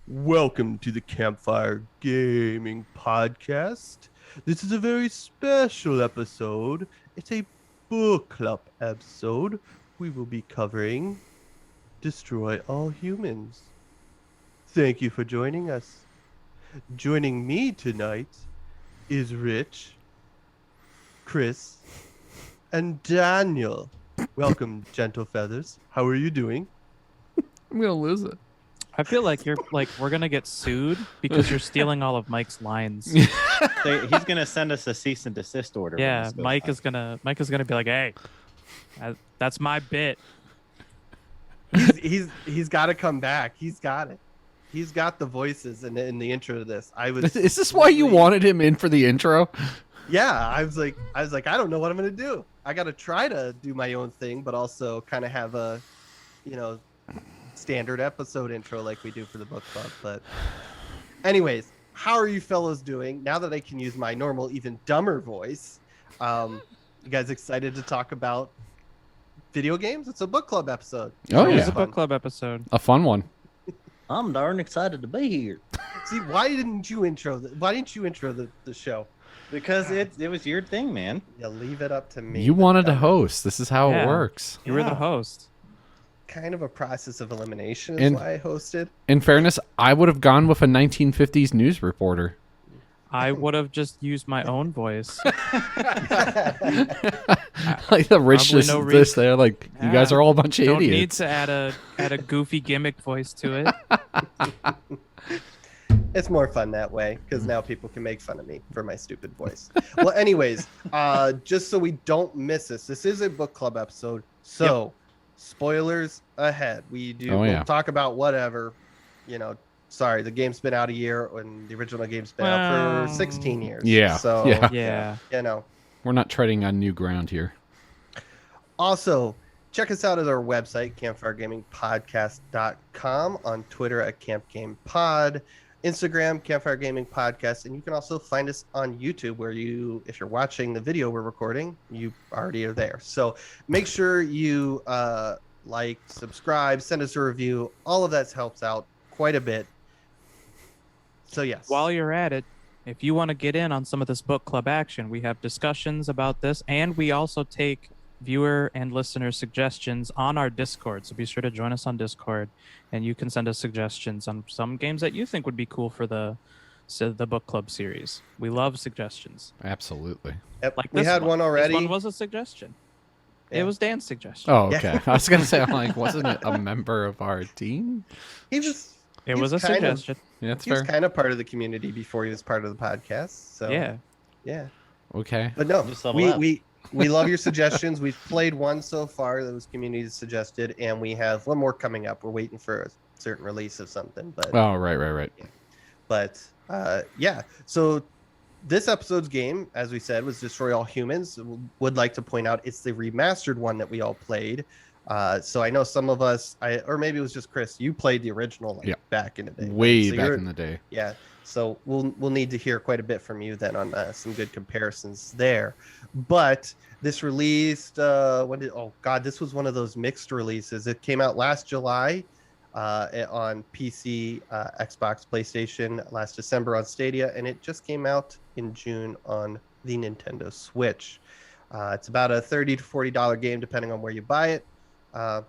Welcome to the Campfire Gaming Podcast. This is a very special episode. It's a book club episode. We will be covering Destroy All Humans. Thank you for joining us. Joining me tonight is Rich, Chris, and Daniel. Welcome, gentle feathers. How are you doing? I'm gonna lose it. I feel like we're gonna get sued because you're stealing all of Mike's lines. He's gonna send us a cease and desist order. Yeah, Mike is gonna be like, "Hey, that's my bit." He's got to come back. He's got it. He's got the voices in the intro to this. Is this why you wanted him in for the intro? Yeah, I was like, I don't know what I'm gonna do. I got to try to do my own thing, but also kind of have a, standard episode intro like we do for the book club. But anyways, how are you fellows doing now that I can use my normal, even dumber voice? You guys excited to talk about video games? It's a book club episode. Oh, yeah. It's a book club episode. A fun one. I'm darn excited to be here See, why didn't you intro the show? because it was your thing, man. You leave it up to me. You wanted to host. This is how Yeah. it works. You were the Yeah. host. Kind of a process of elimination is And- why I hosted. In fairness, I would have gone with a 1950s news reporter. I would have just used my own voice. Like the rich Probably just no this there, like you guys Yeah. are all a bunch of Don't need idiots. to add a goofy gimmick voice to it. It's more fun that way because now people can make fun of me for my stupid voice. Well, anyways, just so we don't miss this is a book club episode. So, spoilers ahead. We'll talk about whatever, Sorry, the game's been out a year and the original game's been out for 16 years. Yeah, So, yeah. Yeah. We're not treading on new ground here. Also, check us out at our website, campfiregamingpodcast.com, on Twitter at campgamepod, Instagram, Campfire Gaming Podcast, and you can also find us on YouTube where if you're watching the video we're recording, you already are there. So make sure you like, subscribe, send us a review. All of that helps out quite a bit. So yes. While you're at it, if you want to get in on some of this book club action, we have discussions about this, and we also take viewer and listener suggestions on our Discord. So be sure to join us on Discord, and you can send us suggestions on some games that you think would be cool for the book club series. We love suggestions. Absolutely. Yep, Like we this had one already. This one was a suggestion. Yeah. It was Dan's suggestion. Oh, Yeah. okay. I was gonna say, I'm like, wasn't it a member of our team? He was. It was a kind of- suggestion. Yeah, that's He was fair. kind of part of the community before he was part of the podcast. So Yeah. Okay. But no, Just level up. we love your suggestions. We've played one so far that was community suggested, and we have one more coming up. We're waiting for a certain release of something, but Oh, right. yeah. So this episode's game, as we said, was Destroy All Humans. Would like to point out it's the remastered one that we all played. So I know some of us, or maybe it was just Chris, you played the original back in the day. Way So back you're- in the day. Yeah. So we'll need to hear quite a bit from you then on some good comparisons there. But this released this was one of those mixed releases. It came out last July on PC, Xbox, PlayStation, last December on Stadia, and it just came out in June on the Nintendo Switch. It's about a $30 to $40 game depending on where you buy it. I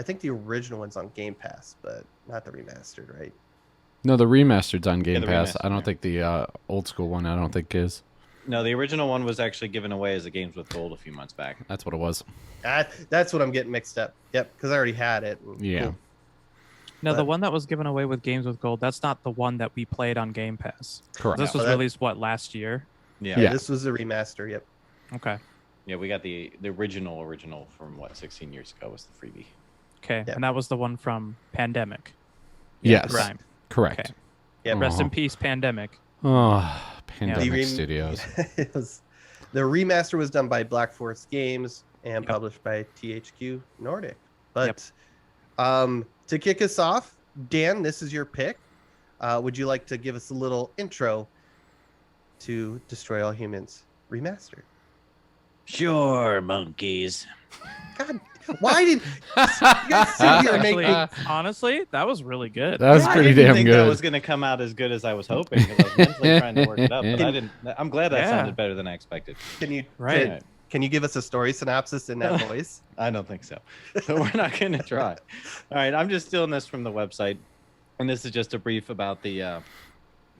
think the original one's on Game Pass, but not the remastered, right? No, the remastered's on Game the Pass. remastered, I don't yeah. think the old school one. I don't think is. No, the original one was actually given away as a Games with Gold a few months back. That's what it was. That's what I'm getting mixed up. Yep, because I already had it. Yeah. Cool. No, the But- one that was given away with Games with Gold, that's not the one that we played on Game Pass. Correct. This was Oh, that- released, last year? Yeah. Yeah. This was a remaster. Yep. Okay. Yeah, we got the original from 16 years ago was the freebie. Okay. Yeah. And that was the one from Pandemic. Yes. Time. Correct. Okay. Yep. Rest in Aw. peace, Pandemic. Oh, Pandemic The Studios. The remaster was done by Black Forest Games and Yep. published by THQ Nordic. But to kick us off, Dan, this is your pick. Would you like to give us a little intro to Destroy All Humans Remastered? Sure, monkeys. God, why did you guys sit here and make Actually, me? honestly, that was really good. That was I pretty didn't damn think good. that was going to come out as good as I was hoping. 'Cause I was mentally trying to work it up, but I didn't. I'm glad that Yeah. sounded better than I expected. Can you Right. Can you give us a story synopsis in that voice? I don't think so. So we're not going to try. All right, I'm just stealing this from the website, and this is just a brief about the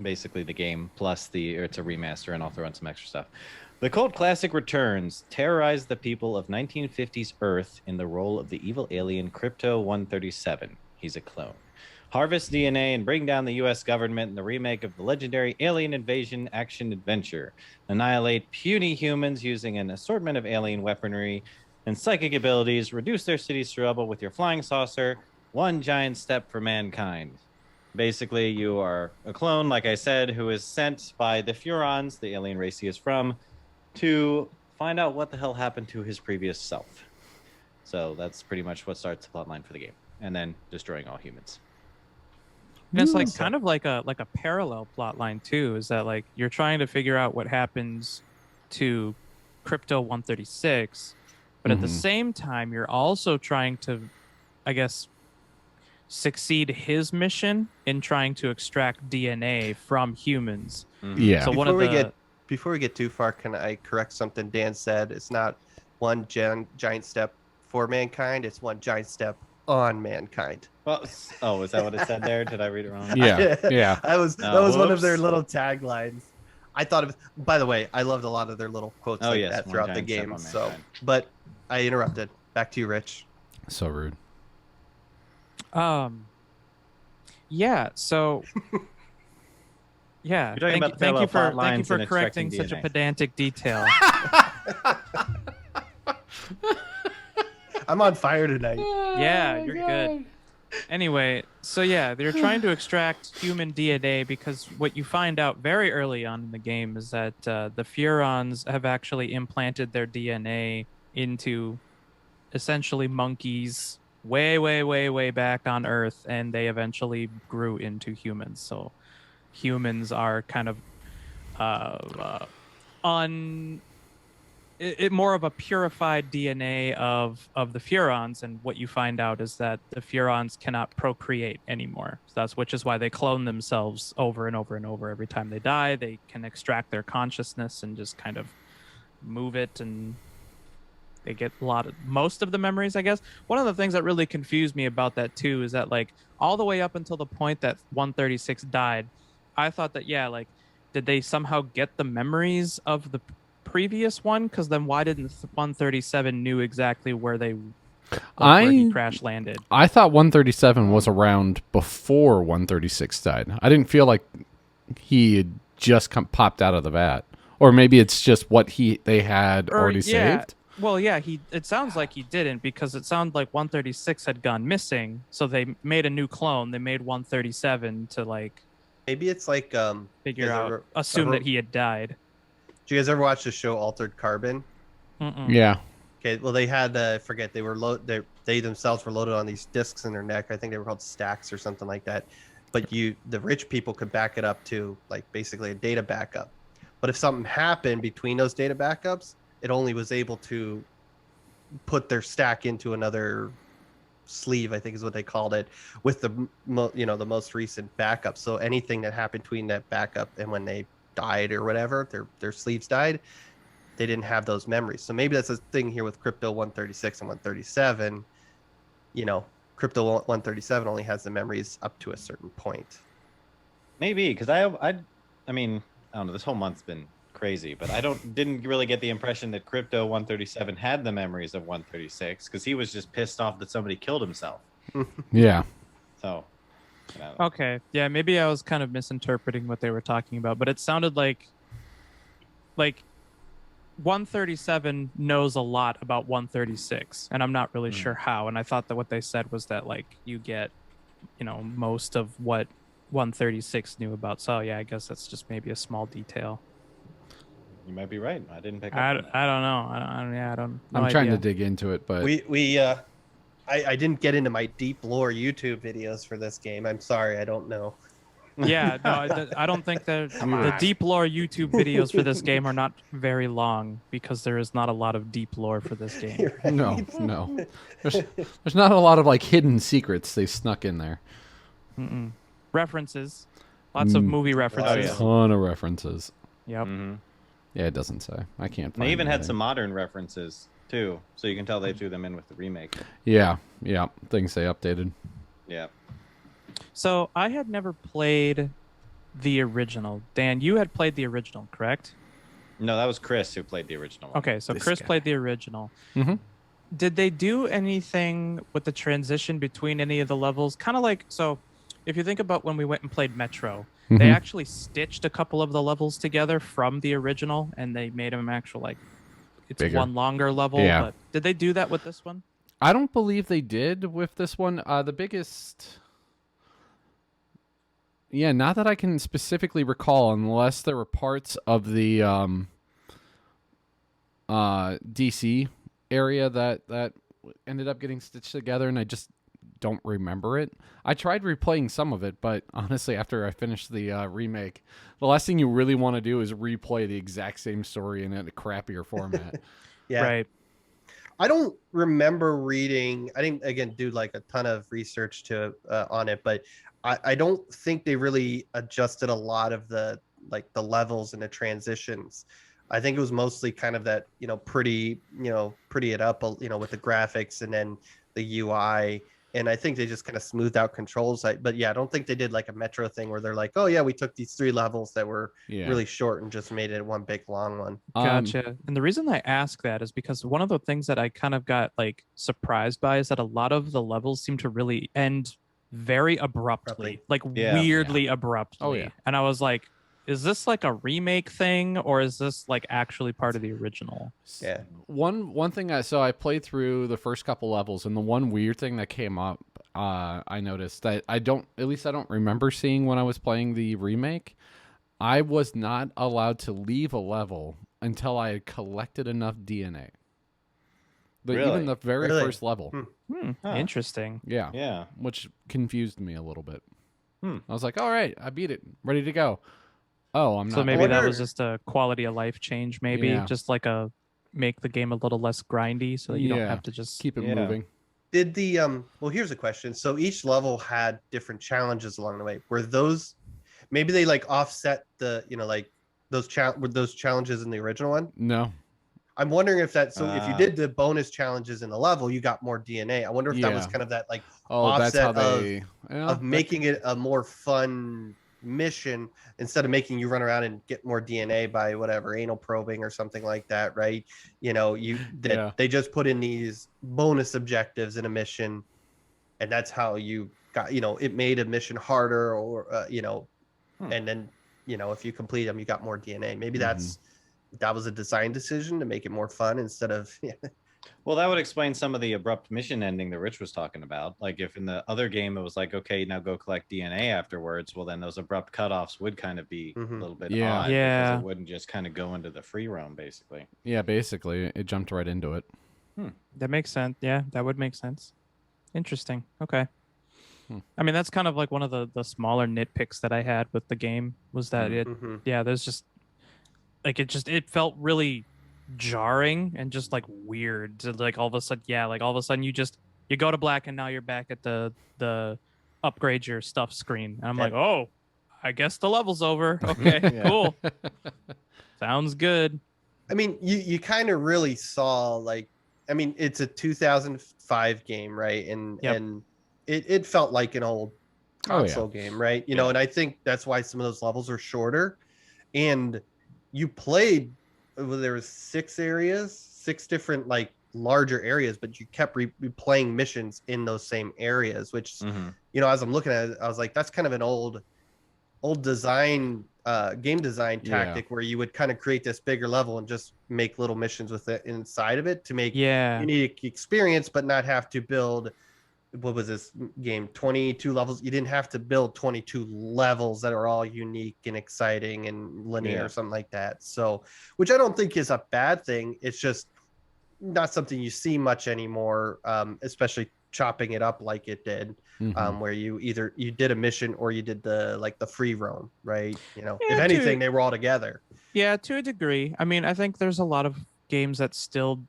basically the game plus it's a remaster, and I'll throw in some extra stuff. The cult classic returns, terrorize the people of 1950s Earth in the role of the evil alien Crypto 137. He's a clone. Harvest DNA and bring down the U.S. government in the remake of the legendary Alien Invasion action adventure. Annihilate puny humans using an assortment of alien weaponry and psychic abilities. Reduce their cities to rubble with your flying saucer. One giant step for mankind. Basically, you are a clone, like I said, who is sent by the Furons, the alien race he is from, to find out what the hell happened to his previous self. So that's pretty much what starts the plotline for the game, and then destroying all humans. And it's like kind of like a parallel plot line too, is that like you're trying to figure out what happens to Crypto 136, but at the same time you're also trying to, I guess, succeed his mission in trying to extract DNA from humans. Yeah. So one of Before we get too far, can I correct something Dan said? It's not one giant step for mankind. It's one giant step on mankind. Well, oh, is that what it said there? Did I read it wrong? Yeah. Yeah. that was one of their whoops. little taglines. I thought of. By the way, I loved a lot of their little quotes Oh, like yes, that one throughout the giant step game. on So, mankind. but I interrupted. Back to you, Rich. So rude. yeah, so yeah, You're talking about the thank you parallel for plot lines and correcting extracting such a DNA. pedantic detail. I'm on fire tonight. Yeah, you're good. Anyway, so yeah, they're trying to extract human DNA because what you find out very early on in the game is that the Furons have actually implanted their DNA into essentially monkeys way back on Earth, and they eventually grew into humans. So humans are kind of more of a purified DNA of the Furons, and what you find out is that the Furons cannot procreate anymore. So which is why they clone themselves over and over and over. Every time they die, they can extract their consciousness and just kind of move it, and they get most of the memories, I guess. One of the things that really confused me about that too is that like all the way up until the point that 136 died, I thought that like did they somehow get the memories of the previous one? Because then why didn't 137 knew exactly where they where he crash landed? I thought 137 was around before 136 died. I didn't feel like he had just popped out of the vat, or maybe it's just what they had already saved. Well, yeah, it sounds like he didn't, because it sounded like 136 had gone missing, so they made a new clone. They made 137 to like Maybe it's like figure out, assume that he had died. Did you guys ever watch the show Altered Carbon? Yeah. Okay, well they had forget they were they themselves were loaded on these discs in their neck. I think they were called stacks or something like that. But the rich people could back it up to like basically a data backup. But if something happened between those data backups, it only was able to put their stack into another sleeve, I think is what they called it, with the the most recent backup. So anything that happened between that backup and when they died or whatever, their sleeves died, they didn't have those memories. So maybe that's a thing here with Crypto 136 and 137. Crypto 137 only has the memories up to a certain point. Maybe, because I mean, I don't know. This whole month's been crazy, but didn't really get the impression that Crypto 137 had the memories of 136, because he was just pissed off that somebody killed himself. Yeah. So, Okay, yeah, maybe I was kind of misinterpreting what they were talking about, but it sounded like 137 knows a lot about 136, and I'm not really sure how. And I thought that what they said was that like you get, most of what 136 knew about. So yeah, I guess that's just maybe a small detail. you might be right. I didn't pick up. I on don't that. know. I'm trying to dig into it, but I didn't get into my deep lore YouTube videos for this game. I'm sorry, I don't know. Yeah, no, I don't think that the deep lore YouTube videos for this game are not very long because there is not a lot of deep lore for this game. No. There's not a lot of like hidden secrets they snuck in there. References, lots of movie A references. ton of references. Yep. Mm-hmm. Yeah, it doesn't say. I can't And find they even had anything. some modern references too, so you can tell they threw them in with the remake. Yeah. Things they updated. Yeah. So I had never played the original. Dan, you had played the original, correct? No, that was Chris who played the original one. Okay, so This Chris guy. played the original. Mhm. Did they do anything with the transition between any of the levels? Kind of like, so if you think about when we went and played Metro, they Mhm. actually stitched a couple of the levels together from the original and they made them actual, like, it's Bigger. one longer level. Yeah. But did they do that with this one? I don't believe they did with this one. The biggest. Yeah, not that I can specifically recall, unless there were parts of the DC area that ended up getting stitched together, and I just don't remember it. I tried replaying some of it, but honestly, after I finished the remake, the last thing you really want to do is replay the exact same story in a crappier format. Yeah. Right. I don't remember reading. I didn't again do like a ton of research to on it, but I don't think they really adjusted a lot of the like the levels and the transitions. I think it was mostly kind of that pretty it up with the graphics and then the UI. And I think they just kind of smoothed out controls. But yeah, I don't think they did like a Metro thing where they're like, oh yeah, we took these 3 levels that were Yeah. really short and just made it one big long one. Gotcha. And the reason I ask that is because one of the things that I kind of got like surprised by is that a lot of the levels seem to really end very abruptly, like Yeah. weirdly abruptly. Oh, yeah. And I was like, is this like a remake thing or is this like actually part of the original? Yeah. One thing I played through the first couple levels, and the one weird thing that came up, I noticed that I don't remember seeing when I was playing the remake. I was not allowed to leave a level until I had collected enough DNA. Really? Even the very Really? first level. Huh. Interesting. Yeah. Yeah. Which confused me a little bit. Hmm. I was like, all right, I beat it. Ready to go. Oh, I'm not. So maybe that wonder- was just a quality of life change, maybe Yeah. just like a make the game a little less grindy so that you Yeah. don't have to just keep it Yeah. moving. Did the well, here's a question. So each level had different challenges along the way. Were those maybe they like offset the like were those challenges in the original one? No. I'm wondering if that if you Ah. did the bonus challenges in the level, you got more DNA. I wonder if that was Yeah. kind of that like Oh, that's how offset they. Yeah, of making it a more fun mission instead of making you run around and get more DNA by whatever anal probing or something like that, right? Yeah. They just put in these bonus objectives in a mission, and that's how you got it made a mission harder or and then if you complete them, you got more DNA. Maybe that was a design decision to make it more fun instead of Well, that would explain some of the abrupt mission ending that Rich was talking about. Like if in the other game it was like, okay, now go collect DNA afterwards, well then those abrupt cutoffs would kind of be a little bit Yeah. odd. Yeah. Because it wouldn't just kind of go into the free roam basically. Yeah, basically, it jumped right into it. That makes sense. Yeah, that would make sense. Interesting. Okay. Hmm. I mean, that's kind of like one of the smaller nitpicks that I had with the game was that there's just like it felt really jarring and just like weird. Like all of a sudden, you go to black and now you're back at the upgrade your stuff screen. And I'm like, oh, I guess the level's over. Okay, Yeah. cool. Sounds good. I mean, you kind of really saw it's a 2005 game, right? And Yep. and it felt like an old Oh, yeah. console game, right? And I think that's why some of those levels are shorter. And you played, there was 6 different like larger areas, but you kept replaying missions in those same areas, which as I'm looking at it, I was like, that's kind of an old design game design tactic where you would kind of create this bigger level and just make little missions with it inside of it to make unique experience, but not have to build, what was this game, 22 levels. You didn't have to build 22 levels that are all unique and exciting and linear or something like that. So, which I don't think is a bad thing. It's just not something you see much anymore, especially chopping it up like it did, Mhm. where you did a mission or you did the free roam, right? Yeah, If anything, they were all together. Yeah, to a degree. I mean, I think there's a lot of games that still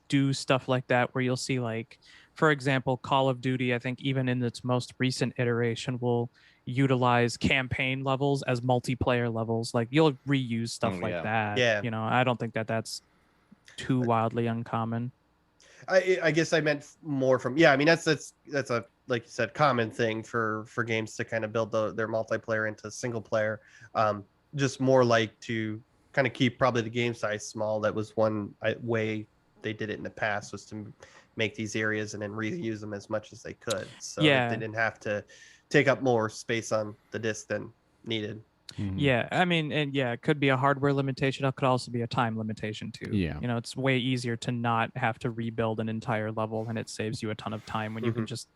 do stuff like that where you'll see like, for example, Call of Duty, I think even in its most recent iteration will utilize campaign levels as multiplayer levels. Like you'll reuse stuff like Yeah. that. Yeah. I don't think that that's too wildly uncommon. I guess I meant more from, yeah, I mean that's a, like you said, common thing for games to kind of build their multiplayer into single player. Just more like to kind of keep probably the game size small. That was one way they did it in the past, was to make these areas and then reuse them as much as they could, so that they Yeah. didn't have to take up more space on the disc than needed. Mhm. Yeah, I mean, and yeah, it could be a hardware limitation. It could also be a time limitation too. Yeah. It's way easier to not have to rebuild an entire level, and it saves you a ton of time when you can Mhm. just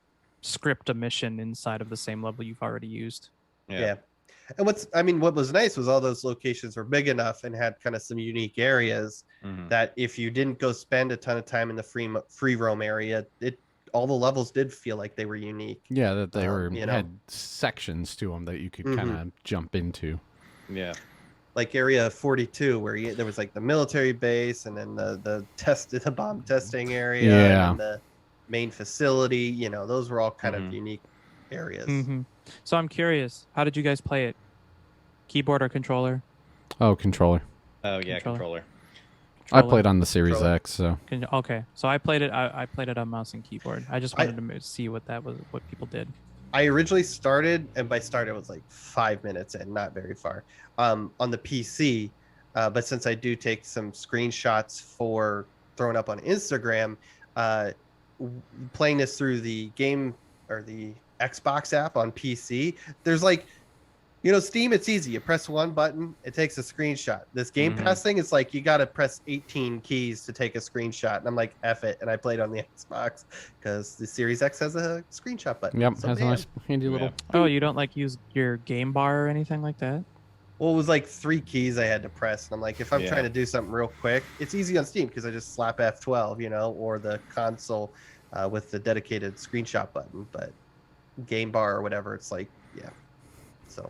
script a mission inside of the same level you've already used. Yeah. And what was nice was all those locations were big enough and had kind of some unique areas Mhm. that if you didn't go spend a ton of time in the free roam area, all the levels did feel like they were unique. Yeah, that they you had sections to them that you could Mhm. kind of jump into. Yeah. Like Area 42, where there was like the military base, and then the bomb testing area, Yeah. and then the main facility. Those were all kind of Mhm. unique areas. Mm-hmm. So I'm curious, how did you guys play it? Keyboard or controller? Oh, controller. Oh yeah, Controller. controller. I played on the Series Controller. X, so Okay, so I played it. I played it on mouse and keyboard. I just I- wanted to see what people did. I originally started, and by start it was like 5 minutes in, not very far, on the PC. But since I do take some screenshots for throwing up on Instagram, playing this through the game or the Xbox app on PC, there's like, Steam, it's easy. You press one button, it takes a screenshot. This Game Mhm. Pass thing, it's like you got to press 18 keys to take a screenshot. And I'm like, F it. And I played on the Xbox because the Series X has a screenshot button. yep, So has a bam. nice handy little. Oh, you don't like use your game bar or anything like that? Well, it was like 3 keys I had to press. And I'm like, if I'm Yeah. trying to do something real quick, it's easy on Steam because I just slap F12, or the console with the dedicated screenshot button. But game bar or whatever, it's like, yeah. So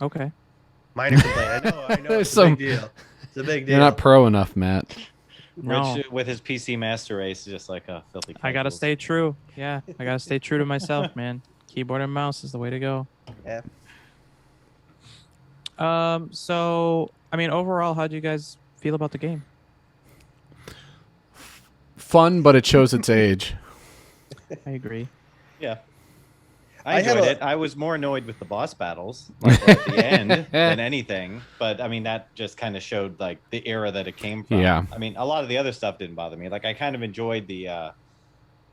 Okay. minor complaint. I know. It's Some- a big deal. It's a big deal. You're not pro enough, Matt. No. Rich with his PC Master Race is just like a filthy. I gotta casuals. stay true. Yeah, I gotta stay true to myself, man. Keyboard and mouse is the way to go. Yeah. So I mean, overall, how do you guys feel about the game? Fun, but it shows its age. I agree. Yeah. I I had enjoyed a- it. I was more annoyed with the boss battles like, at the end than anything. But I mean, that just kind of showed like the era that it came from. Yeah. I mean, a lot of the other stuff didn't bother me. Like I kind of enjoyed the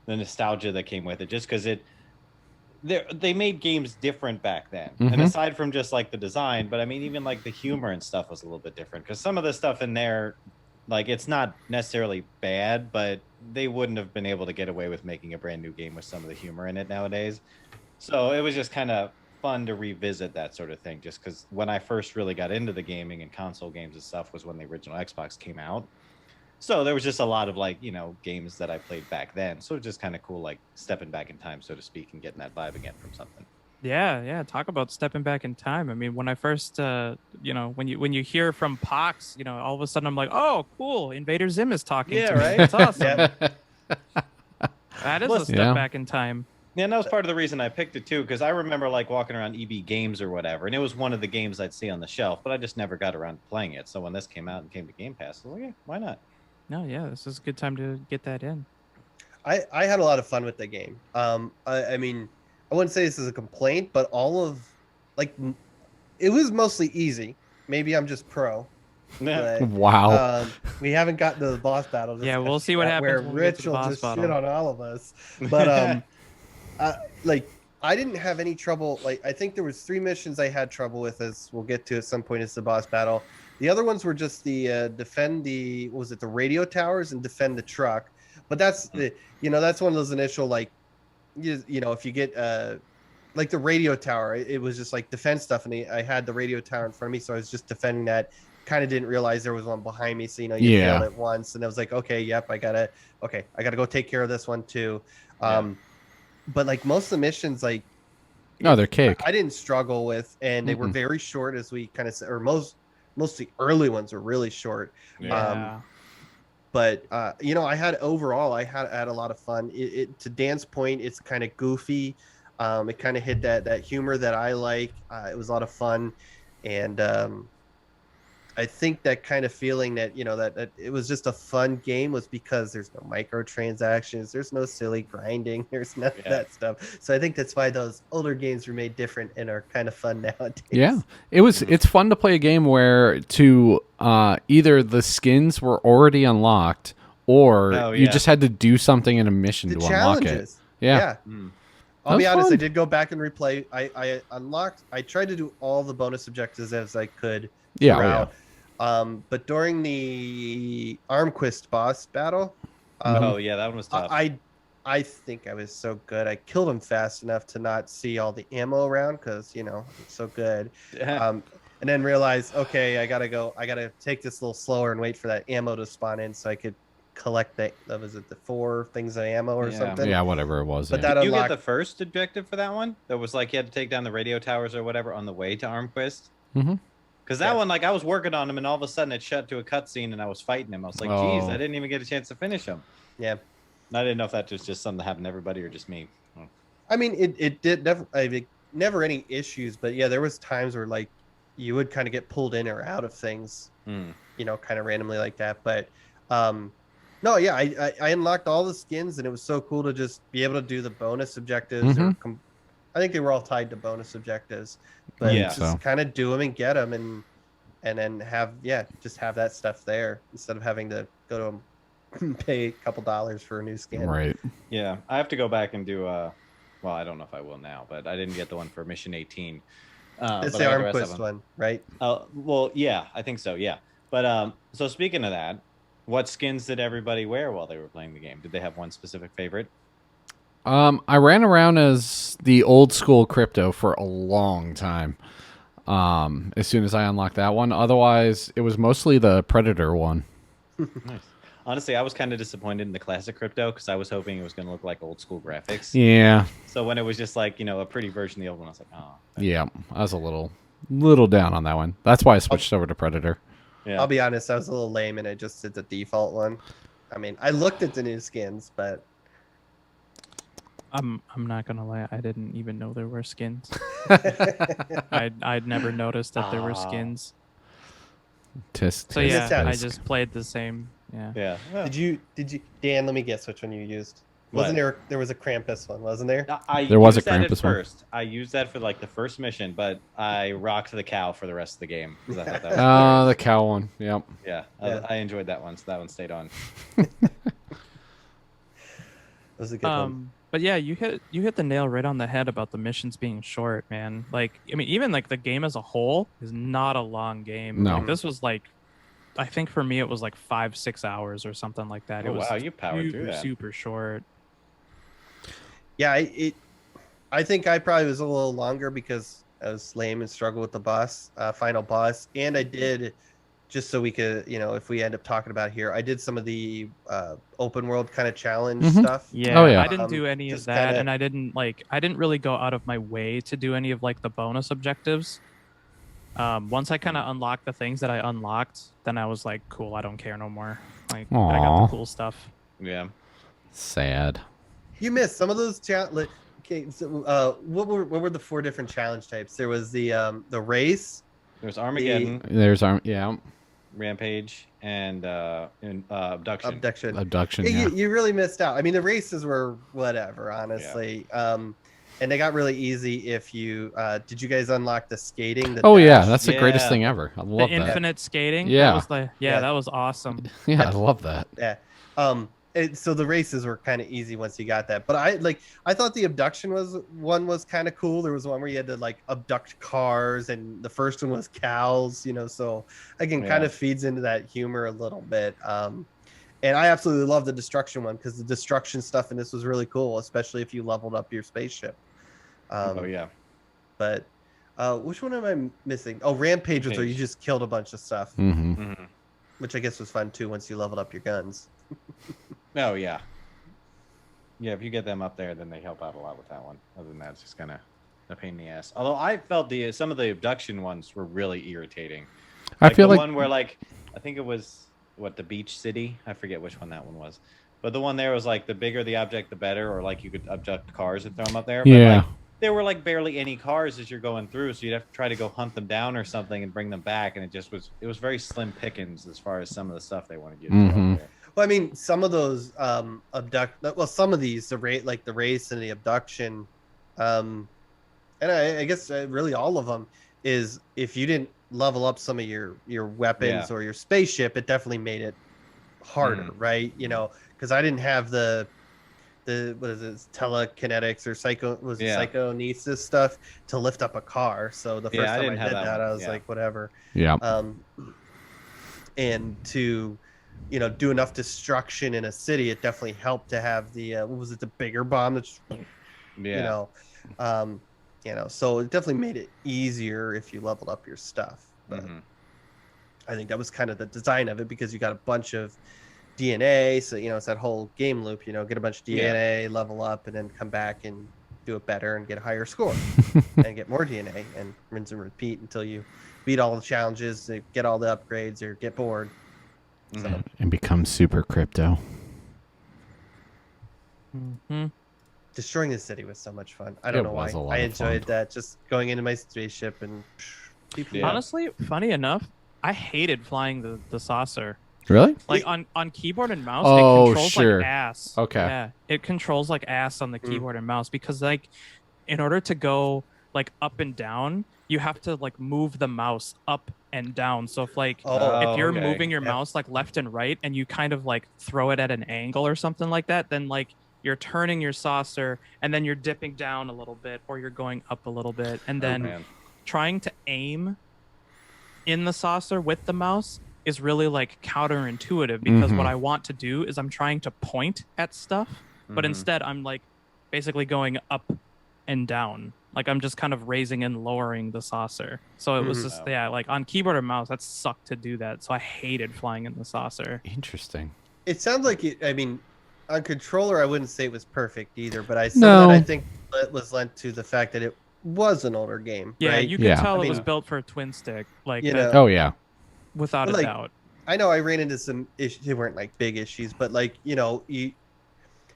nostalgia that came with it, just because they made games different back then. And Mhm. aside from just like the design, but I mean, even like the humor and stuff was a little bit different. Because some of the stuff in there, like it's not necessarily bad, but they wouldn't have been able to get away with making a brand new game with some of the humor in it nowadays. So it was just kind of fun to revisit that sort of thing, just because when I first really got into the gaming and console games and stuff was when the original Xbox came out. So there was just a lot of like, games that I played back then. So it's just kind of cool, like stepping back in time, so to speak, and getting that vibe again from something. Yeah. Talk about stepping back in time. I mean, when I first, when you hear from Pox, all of a sudden I'm like, oh, cool, Invader Zim is talking. Yeah, to me. right? That's awesome. Yeah. That is Plus- a step Yeah. back in time. Yeah, and that was part of the reason I picked it too, because I remember like walking around EB Games or whatever, and it was one of the games I'd see on the shelf, but I just never got around to playing it. So when this came out and came to Game Pass, I was like, yeah, why not? No, yeah, this is a good time to get that in. I had a lot of fun with the game. I mean, I wouldn't say this is a complaint, but it was mostly easy. Maybe I'm just pro. But, Wow. we haven't gotten to the boss battle. Yeah, we'll see what happens Where when we get to Rich the will boss just battle. shit on all of us. But I didn't have any trouble. Like, I think there was 3 missions I had trouble with, as we'll get to at some point. It's the boss battle. The other ones were just the defend the radio towers and defend the truck. But that's that's one of those initial like, if you get like the radio tower, it was just like defense stuff, and I had the radio tower in front of me, so I was just defending that. kind of didn't realize there was one behind me. So, you know, you Yeah. failed it once and I was like, okay, yep, I gotta go take care of this one too. Yeah. But like most of the missions, like No, they're cake. I didn't struggle with, and they were very short, as we kind of said, or most of the early ones were really short. Yeah. But you know, I had a lot of fun. To Dan's point, it's kind of goofy. It kind of hit that humor that I like. It was a lot of fun, and I think that kind of feeling that, you know, that it was just a fun game was because there's no microtransactions, there's no silly grinding, there's none of that stuff. So I think that's why those older games were made different and are kind of fun nowadays. Yeah, it's fun to play a game where either the skins were already unlocked or you just had to do something in a mission to unlock it. Yeah. I'll be honest, fun. I did go back and replay. I tried to do all the bonus objectives as I could throughout. But during the Armquist boss battle, that one was tough. I think I was so good. I killed him fast enough to not see all the ammo around because, you know, it's so good. And then realized, okay, I gotta take this a little slower and wait for that ammo to spawn in so I could collect the 4 things of ammo or something. Yeah, whatever it was. But did you get the first objective for that one? That was like you had to take down the radio towers or whatever on the way to Armquist. Because that one, like, I was working on him, and all of a sudden it shut to a cutscene, and I was fighting him. I was like, geez, I didn't even get a chance to finish him. Yeah. And I didn't know if that was just something that happened to everybody or just me. I mean, it did never any issues, but yeah, there was times where, like, you would kind of get pulled in or out of things, you know, kind of randomly like that. But, no, yeah, I unlocked all the skins, and it was so cool to just be able to do the bonus objectives. I think they were all tied to bonus objectives, but just kind of do them and get them, and then have that stuff there instead of having to go to them, pay a couple dollars for a new skin. Right. Yeah, I have to go back and do. Well, I don't know if I will now, but I didn't get the one for Mission 18. It's the Armquist one, right? Well, yeah, I think so. Yeah, but so speaking of that, what skins did everybody wear while they were playing the game? Did they have one specific favorite? I ran around as the old school crypto for a long time. As soon as I unlocked that one, otherwise it was mostly the Predator one. Nice. Honestly, I was kind of disappointed in the classic crypto because I was hoping it was going to look like old school graphics. Yeah. So when it was just like, you know, a pretty version of the old one, I was like, oh. Yeah, I was a little down on that one. That's why I switched over to Predator. Yeah. I'll be honest, I was a little lame, and I just did the default one. I mean, I looked at the new skins, but I'm not gonna lie, I didn't even know there were skins. I'd never noticed that there were skins. So yeah, I just played the same. Yeah. Did you Dan? Let me guess which one you used. Wasn't there was a Krampus one, wasn't there? There was a Krampus one. First, I used that for like the first mission, but I rocked the cow for the rest of the game. I thought that was the cow one. Yep. Yeah, I enjoyed that one, so that one stayed on. That was a good one. But yeah, you hit the nail right on the head about the missions being short, man. Like, I mean, even like the game as a whole is not a long game. No. Like, this was like, I think for me it was like 5-6 hours or something like that. Oh, it was wow, you powered through that. Super short. Yeah, I think I probably was a little longer because I was lame and struggled with the final boss, and I did, just so we could, you know, if we end up talking about it here, I did some of the open world kind of challenge stuff. Yeah, Oh, yeah. I didn't do any of that, and I didn't really go out of my way to do any of like the bonus objectives. Once I kind of unlocked the things that I unlocked, then I was like, cool, I don't care no more. Like, I got the cool stuff. Yeah. Sad. You missed some of those challenges. Okay, so what were the 4 different challenge types? There was the race. There's Armageddon. There's Rampage and abduction. Abduction. Yeah, Yeah. you really missed out. I mean, the races were whatever, honestly. Yeah. And they got really easy if you did you guys unlock the skating? Yeah, that's the greatest thing ever. I love the that. Infinite skating. Yeah. That was awesome. Yeah, I love that. Yeah. So the races were kind of easy once you got that. But I thought the abduction was kind of cool. There was one where you had to like abduct cars, and the first one was cows, you know, so again kind of feeds into that humor a little bit. And I absolutely love the destruction one because the destruction stuff in this was really cool, especially if you leveled up your spaceship. Oh yeah. But Which one am I missing? Oh, Rampage was where you just killed a bunch of stuff, which I guess was fun too once you leveled up your guns. Oh yeah. Yeah, if you get them up there, then they help out a lot with that one. Other than that, it's just kind of a pain in the ass. Although I felt some of the abduction ones were really irritating. I feel the like one where I think it was the beach city. I forget which one that one was. But the one there was like the bigger the object, the better, or like you could abduct cars and throw them up there. Yeah. But, there were like barely any cars as you're going through, so you'd have to try to go hunt them down or something and bring them back, and it was very slim pickings as far as some of the stuff they wanted you to throw up there. Well, I mean, some of those some of these, the race and the abduction, and I guess really all of them is if you didn't level up some of your weapons or your spaceship, it definitely made it harder, right? You know, because I didn't have the what is it, telekinetics or psychonesis stuff to lift up a car. So the first time I did that, I was like, whatever. Yeah. And to do enough destruction in a city, it definitely helped to have the what was it, the bigger bomb that's so it definitely made it easier if you leveled up your stuff. But I think that was kind of the design of it, because you got a bunch of DNA, so it's that whole game loop, get a bunch of DNA, level up, and then come back and do it better and get a higher score and get more DNA and rinse and repeat until you beat all the challenges, get all the upgrades, or get bored. So. And become super crypto. Destroying the city was so much fun. I don't know why. I enjoyed that, just going into my spaceship and Honestly, funny enough, I hated flying the saucer. Really? Like on keyboard and mouse, it controls like ass. Okay. Yeah, it controls like ass on the keyboard and mouse, because like in order to go like up and down, you have to like move the mouse up and down. So if you're moving your mouse like left and right, and you kind of like throw it at an angle or something like that, then like you're turning your saucer and then you're dipping down a little bit, or you're going up a little bit, and then trying to aim in the saucer with the mouse is really like counterintuitive, because what I want to do is I'm trying to point at stuff, but instead I'm like basically going up and down. Like I'm just kind of raising and lowering the saucer. So it was just like on keyboard or mouse, that sucked to do that. So I hated flying in the saucer. Interesting. It sounds like on controller I wouldn't say it was perfect either, but I think it was lent to the fact that it was an older game. Yeah, right? you could tell it was built for a twin stick. Like oh yeah. Without a doubt. I know I ran into some issues. They weren't like big issues, but like,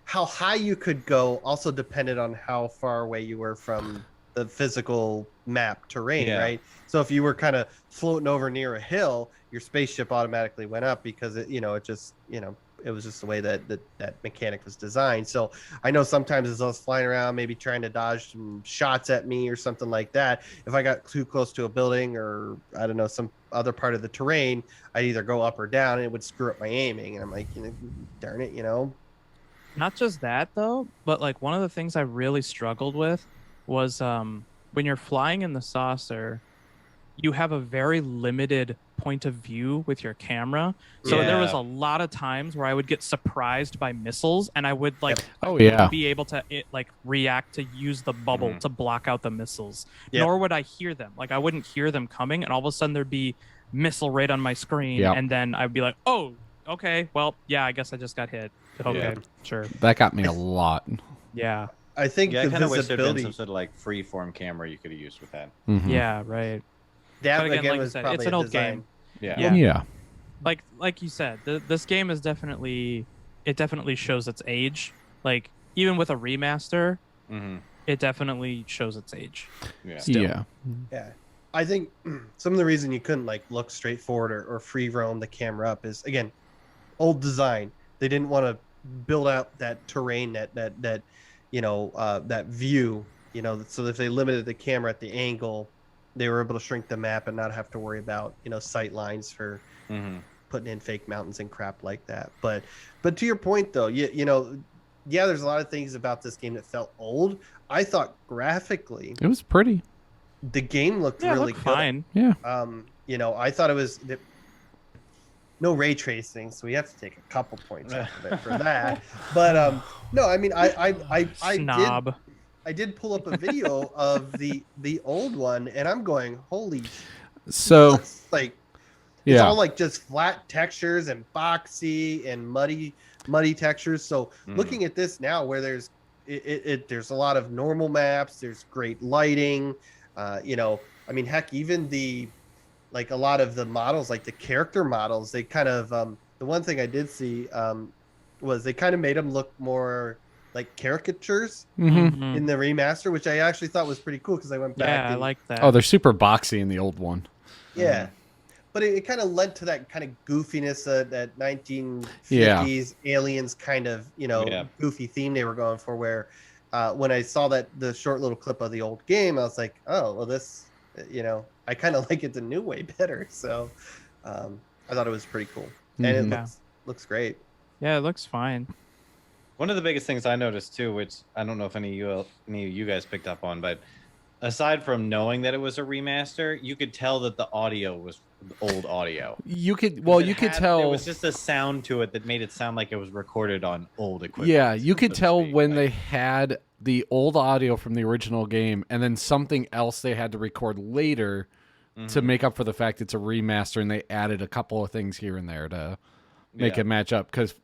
how high you could go also depended on how far away you were from the physical map terrain, right? So if you were kind of floating over near a hill, your spaceship automatically went up, because it was just the way that mechanic was designed. So I know sometimes as I was flying around, maybe trying to dodge some shots at me or something like that, if I got too close to a building or I don't know, some other part of the terrain, I'd either go up or down, and it would screw up my aiming. And I'm like, darn it, Not just that though, but like one of the things I really struggled with was when you're flying in the saucer, you have a very limited point of view with your camera. So there was a lot of times where I would get surprised by missiles, and I would like be able to react to use the bubble to block out the missiles. Nor would I hear them. Like I wouldn't hear them coming, and all of a sudden there'd be missile right on my screen, and then I'd be like, oh, okay, well, yeah, I guess I just got hit. Okay, sure. That got me a lot. Yeah. I think I the kind of wish there'd been visibility, some sort of like free form camera you could have used with that. Yeah, right. that But again, again like you was said, probably it's an a old design. game. Yeah. Like you said, this game is definitely shows its age. Like even with a remaster, it definitely shows its age. Yeah. I think some of the reason you couldn't like look straight forward or free roam the camera up is, again, old design. They didn't want to build out that terrain, that view, so if they limited the camera at the angle, they were able to shrink the map and not have to worry about sight lines for putting in fake mountains and crap like that. But to your point though, there's a lot of things about this game that felt old. I thought graphically it was pretty. The game looked really good. Fine. Yeah. I thought it was no ray tracing, so we have to take a couple points off of it for that. But no, I mean, I I did pull up a video of the old one, and I'm going, holy! So Looks like it's yeah, all like just flat textures and boxy and muddy textures. So looking at this now, where there's there's a lot of normal maps, there's great lighting. I mean, heck, even like a lot of the models, like the character models, they kind of the one thing I did see was they kind of made them look more like caricatures in the remaster, which I actually thought was pretty cool because I went back. Yeah, I like that. oh, they're super boxy in the old one. Yeah. But it kind of led to that kind of goofiness, that 1950s aliens kind of, goofy theme they were going for, where when I saw the short little clip of the old game, I was like, oh, well, this, I kind of like it the new way better. So I thought it was pretty cool. And it looks great. Yeah, it looks fine. One of the biggest things I noticed too, which I don't know if any of you guys picked up on, but aside from knowing that it was a remaster, you could tell that the audio was old audio. You could tell there was just a sound to it that made it sound like it was recorded on old equipment. Yeah, you could tell when they had the old audio from the original game and then something else they had to record later to make up for the fact it's a remaster, and they added a couple of things here and there to make it match up, because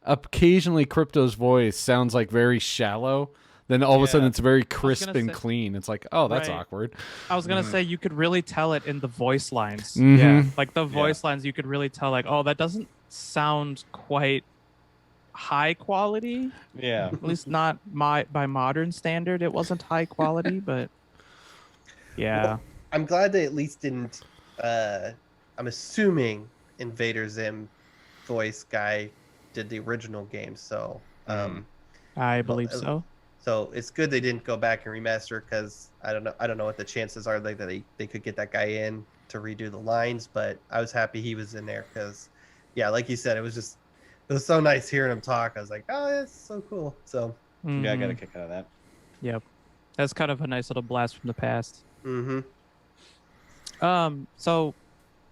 occasionally Crypto's voice sounds like very shallow. Then all of a sudden it's very crisp and clean. It's like, oh, that's awkward. I was going to say, you could really tell it in the voice lines. Yeah. Like the voice lines, you could really tell, like, oh, that doesn't sound quite high quality. Yeah. At least not by modern standard. It wasn't high quality, but yeah. Well, I'm glad they at least didn't, I'm assuming Invader Zim voice guy did the original game. So, I believe so. So it's good they didn't go back and remaster, because I don't know what the chances are that they could get that guy in to redo the lines, but I was happy he was in there, because like you said, it was so nice hearing him talk. I was like, oh, that's so cool. So yeah, I got a kick out of that. Yep. That's kind of a nice little blast from the past. So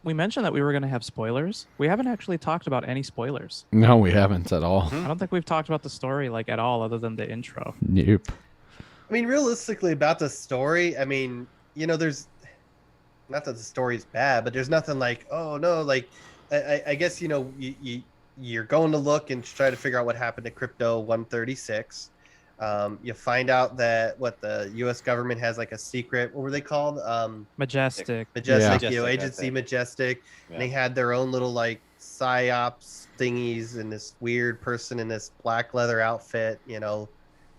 we mentioned that we were going to have spoilers. We haven't actually talked about any spoilers. No, we haven't at all. I don't think we've talked about the story at all, other than the intro. Nope. I mean, realistically, about the story, I mean, there's not that the story's bad, but there's nothing like, oh no, like I guess you're going to look and try to figure out what happened to Crypto 136. You find out that the U.S. government has like a secret. What were they called? Majestic. Agency Majestic. Yeah. And they had their own little like psyops thingies, and this weird person in this black leather outfit,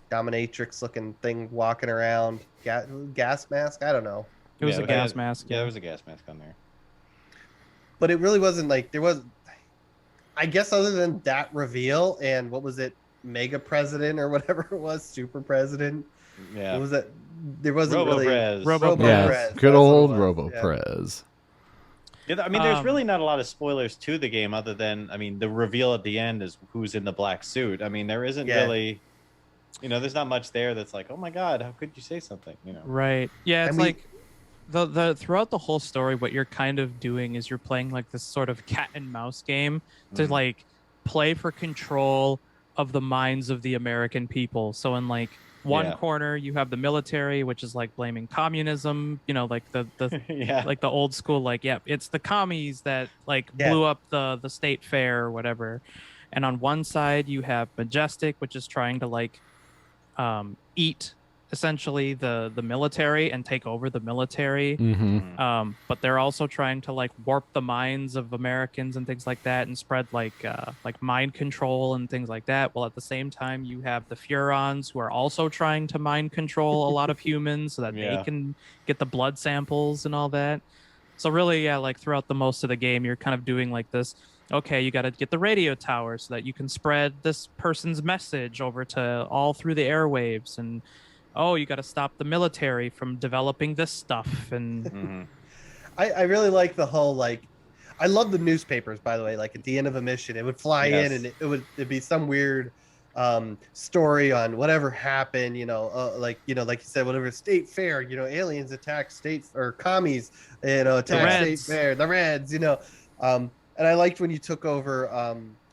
dominatrix looking thing walking around. Gas mask? I don't know. It was a gas mask. Yeah, there was a gas mask on there. But it really wasn't like there was. I guess other than that reveal and what was it? Mega president or whatever it was, super president. Yeah. What was that? There wasn't Robo-Prez. Yeah, good old Robo-Prez. Yeah, I mean, there's really not a lot of spoilers to the game, other than, I mean, the reveal at the end is who's in the black suit. I mean, there isn't really, there's not much there that's like, oh my God, how could you say something? Right. Yeah, it's like the throughout the whole story, what you're kind of doing is you're playing like this sort of cat and mouse game to like play for control of the minds of the American people. So in like one corner you have the military, which is like blaming communism, like the like the old school, like, it's the commies that like blew up the state fair or whatever. And on one side you have Majestic, which is trying to like eat essentially the military and take over the military. But they're also trying to like warp the minds of Americans and things like that, and spread like mind control and things like that. While at the same time you have the Furons, who are also trying to mind control a lot of humans so that they can get the blood samples and all that. So really, like throughout the most of the game, you're kind of doing like this. Okay, you got to get the radio tower so that you can spread this person's message over to all through the airwaves, and you got to stop the military from developing this stuff. And I really like the whole, like, I love the newspapers, by the way. Like at the end of a mission, it would fly in and it'd be some weird story on whatever happened, like you said, whatever state fair, aliens attack state, or commies, attack state fair, the Reds, and I liked when you took over,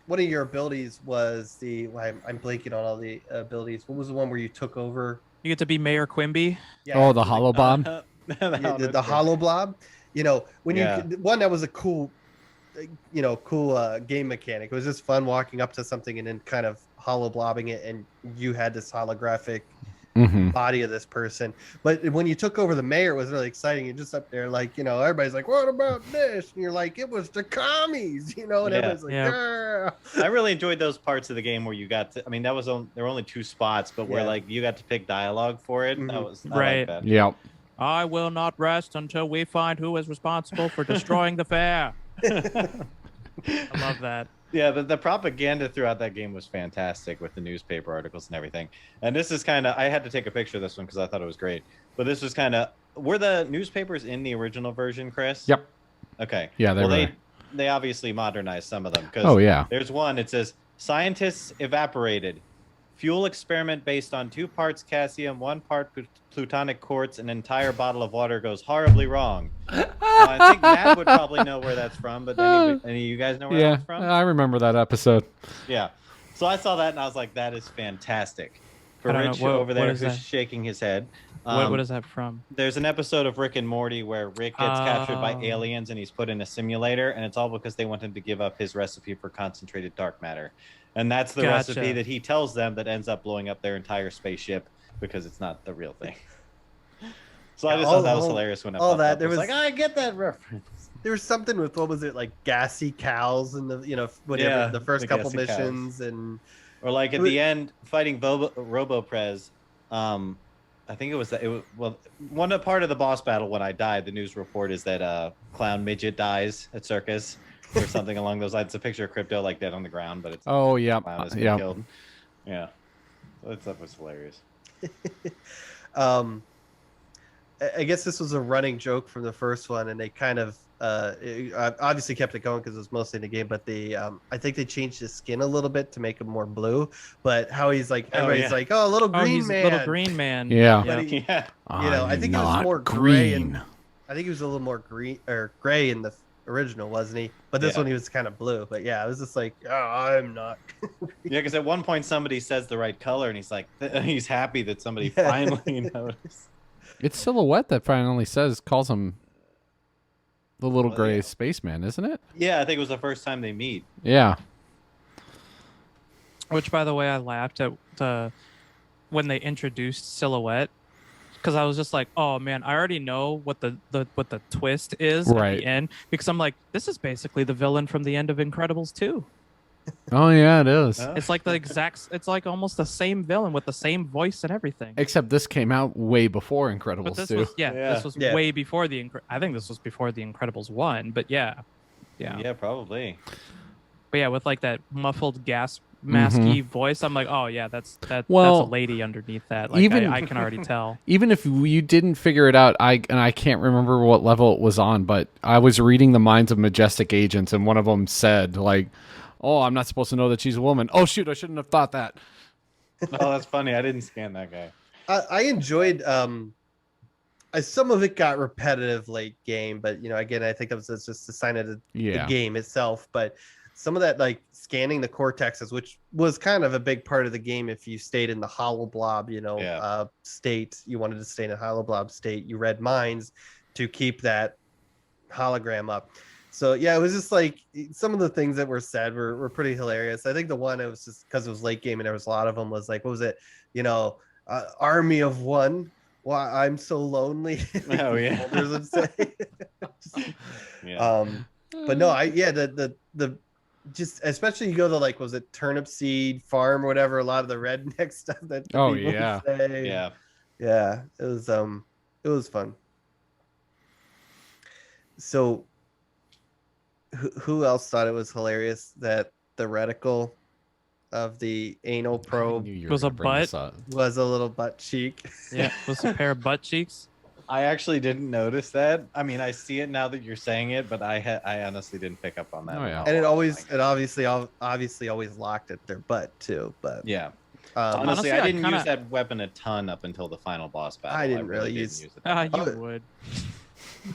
one of your abilities was I'm blanking on all the abilities. What was the one where you took over You get to be Mayor Quimby. Yeah, Oh, the hollow bomb. the hollow blob. You know, when Yeah. one that was a cool, cool game mechanic. It was just fun walking up to something and then kind of hollow blobbing it, and you had this holographic Hmm. body of this person. But when you took over the mayor, it was really exciting. You're just up there, like, everybody's like, "What about this?" And you're like, "It was the commies," and Yeah. everybody's like, Yeah. "Yeah." I really enjoyed those parts of the game where you got to. I mean, there were only 2 spots, but where Yeah. like you got to pick dialogue for it. Mhm. That was I Right. like that. Yep. I will not rest until we find who is responsible for destroying the fair. I love that. Yeah, the propaganda throughout that game was fantastic with the newspaper articles and everything. And this is kind of, I had to take a picture of this one because I thought it was great. But this was kind of, were the newspapers in the original version, Chris? Yep. Okay. Yeah, they well, were. they obviously modernized some of them. Oh, yeah. There's one, it says, scientists evaporated. Fuel experiment based on 2 parts calcium, 1 part plutonic quartz, an entire bottle of water goes horribly wrong. I think Matt would probably know where that's from, but any of you guys know where Yeah, that's from? I remember that episode. Yeah. So I saw that and I was like, that is fantastic. For I don't know, Rich what- over what there is who's that? shaking his head. What is that from? There's an episode of Rick and Morty where Rick gets captured by Oh. aliens and he's put in a simulator, and it's all because they want him to give up his recipe for concentrated dark matter. And that's the Gotcha. recipe that he tells them that ends up blowing up their entire spaceship because it's not the real thing. So I Yeah, just thought that was hilarious when it all popped that, up. there I was was- like, I get that reference. There was something with, what was it, like gassy cows and whatever, Yeah, the first the couple gassy cows. missions, and Or like at It was- the end, fighting Roboprez. I think it was one part of the boss battle when I died. The news report is that clown midget dies at circus or something along those lines. It's a picture of Crypto like dead on the ground, but it's Oh, yeah. clown has been Yeah. killed. Yeah, so that stuff was hilarious. I guess this was a running joke from the first one, and they kind of obviously kept it going because it was mostly in the game. But I think they changed his skin a little bit to make him more blue. But how he's like, everybody's yeah. like, "Oh, little Oh, green he's man." little green man. Yeah. But he- Yeah, I think it was I'm more not gray and I think he was a little more green or gray in the original, wasn't he? But this Yeah. one he was kind of blue. But yeah, it was just like, "Oh, I'm not." yeah. Because at one point somebody says the right color, and he's like, he's happy that somebody Yeah. finally noticed. It's Silhouette that finally calls him the little Well, gray yeah. spaceman, isn't it? Yeah, I think it was the first time they meet. Yeah. Which, by the way, I laughed at when they introduced Silhouette, because I was just like, "Oh man, I already know what the twist is at Right. the end." Because I'm like, "This is basically the villain from the end of Incredibles 2." Oh, yeah, it is. Huh? It's like it's like almost the same villain with the same voice and everything. Except this came out way before Incredibles But this 2. was this Yeah. was Yeah. way before I think this was before the Incredibles 1. But yeah. Yeah, probably. But yeah, with like that muffled gas masky voice, I'm like, oh yeah, that's Well, a lady underneath that. Like even- I can already tell. Even if you didn't figure it out, I can't remember what level it was on, but I was reading the minds of majestic agents, and one of them said, like, "Oh, I'm not supposed to know that she's a woman. Oh shoot, I shouldn't have thought that." Oh, that's funny. I didn't scan that guy. I enjoyed some of it got repetitive late game, but again, I think that was just a sign of the Yeah. game itself. But some of that, like scanning the cortexes, which was kind of a big part of the game. If you stayed in the hollow blob, Yeah. state, you wanted to stay in a hollow blob state, you read minds to keep that hologram up. So yeah, it was just like some of the things that were said were pretty hilarious. I think the one, it was just because it was late game and there was a lot of them, was like, what was it? Army of one. Why I'm so lonely. Oh, yeah. Folders would say. Yeah. But no, the just especially you go to, like, was it Turnip Seed Farm or whatever, a lot of the redneck stuff that Oh, people yeah. say. Yeah. It was fun. So who else thought it was hilarious that the reticle of the anal probe Was a butt? was a little butt cheek? Yeah, was a pair of butt cheeks. I actually didn't notice that. I mean, I see it now that you're saying it, but I honestly didn't pick up on that. Oh, at yeah. all. And it I was like, obviously always locked at their butt too. But yeah. um, Honestly, Honestly, I I didn't kinda- use that weapon a ton up until the final boss battle. I didn't really didn't use- use it. You Oh. would.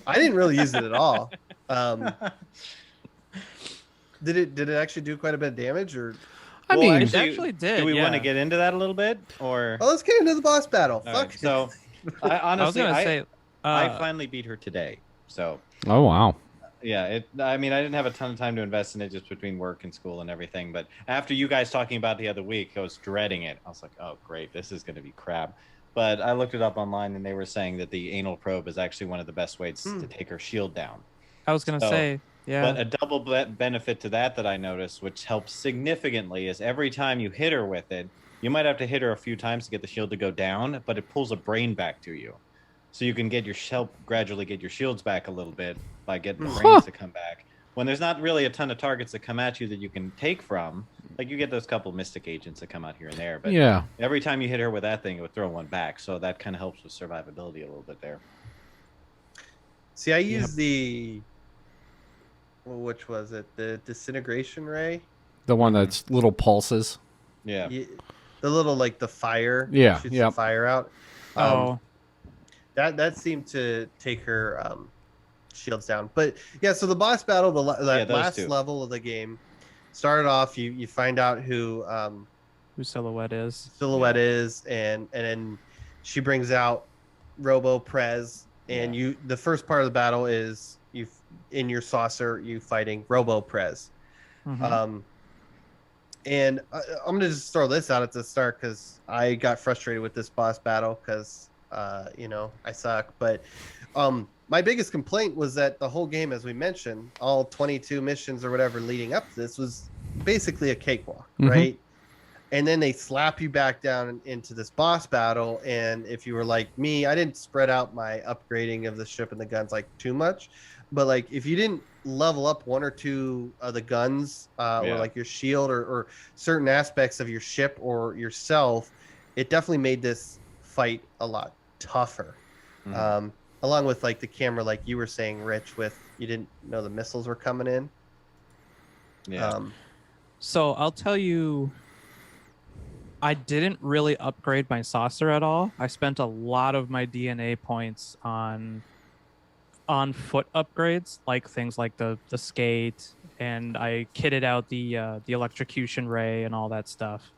I didn't really use it at all. Did it actually do quite a bit of damage, or I Well, mean, actually, actually did, do we want to yeah. get into that a little bit, or? Well, let's get into the boss battle. All Fuck. right, so I I was honestly, gonna I say, I finally beat her today. So oh wow. yeah, I mean, I didn't have a ton of time to invest in it just between work and school and everything. But after you guys talking about the other week, I was dreading it. I was like, oh great, this is going to be crap. But I looked it up online, and they were saying that the anal probe is actually one of the best ways to take her shield down. I was gonna So, say, yeah. but a double benefit to that I noticed, which helps significantly, is every time you hit her with it, you might have to hit her a few times to get the shield to go down, but it pulls a brain back to you. So you can get your help gradually get your shields back a little bit by getting the brains to come back. When there's not really a ton of targets that come at you that you can take from, like you get those couple mystic agents that come out here and there, but Yeah. every time you hit her with that thing, it would throw one back. So that kind of helps with survivability a little bit there. See, I use the. Well, which was it? The disintegration ray. The one that's little pulses. Yeah. The little like the fire. Yeah, Shoots yep. the fire out. Oh, That seemed to take her shields down. But yeah, so the boss battle, that those last two. level of the game, started off. You find out who Silhouette is. Silhouette is, and then she brings out Robo Prez, and the first part of the battle is you in your saucer, you fighting Robo Prez. Mhm. And I'm gonna just throw this out at the start because I got frustrated with this boss battle because I suck. But my biggest complaint was that the whole game, as we mentioned, all 22 missions or whatever leading up to this was basically a cakewalk, right? And then they slap you back down into this boss battle. And if you were like me, I didn't spread out my upgrading of the ship and the guns like too much. But like if you didn't level up one or two of the guns or like your shield or certain aspects of your ship or yourself, it definitely made this fight a lot tougher. Along with like the camera, like you were saying, Rich, with you didn't know the missiles were coming in. So I'll tell you, I didn't really upgrade my saucer at all. I spent a lot of my DNA points on foot upgrades, like things like the skate, and I kitted out the electrocution ray and all that stuff.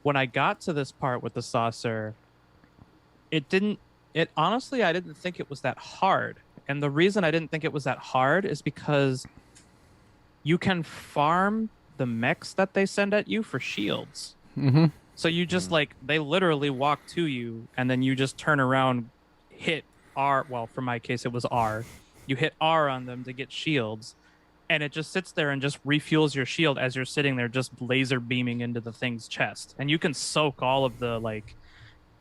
When I got to this part with the saucer, honestly, I didn't think it was that hard. And the reason I didn't think it was that hard is because you can farm the mechs that they send at you for shields. So you just they literally walk to you, and then you just turn around, hit R. Well, for my case, it was R. You hit R on them to get shields, and it just sits there and just refuels your shield as you're sitting there, just laser beaming into the thing's chest. And you can soak all of the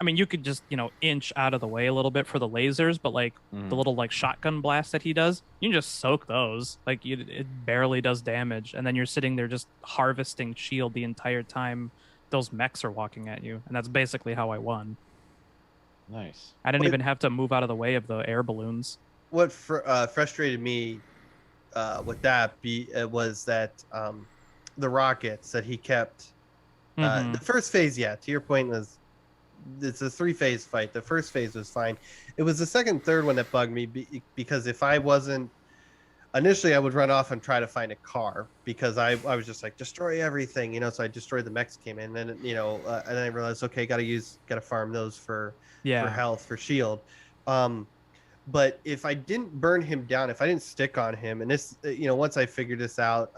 you could just inch out of the way a little bit for the lasers, but the little shotgun blast that he does, you can just soak those. It barely does damage, and then you're sitting there just harvesting shield the entire time those mechs are walking at you, and that's basically how I won. Nice. I didn't even have to move out of the way of the air balloons. What frustrated me with that was that the rockets that he kept. The first phase, to your point, was it's a 3-phase fight. The first phase was fine. It was the second and third one that bugged me because if I wasn't initially, I would run off and try to find a car because I was just like destroy everything, so I destroyed the mechs came in, and then and then I realized okay, gotta farm those for health, for shield. But if I didn't burn him down, if I didn't stick on him, and this once I figured this out,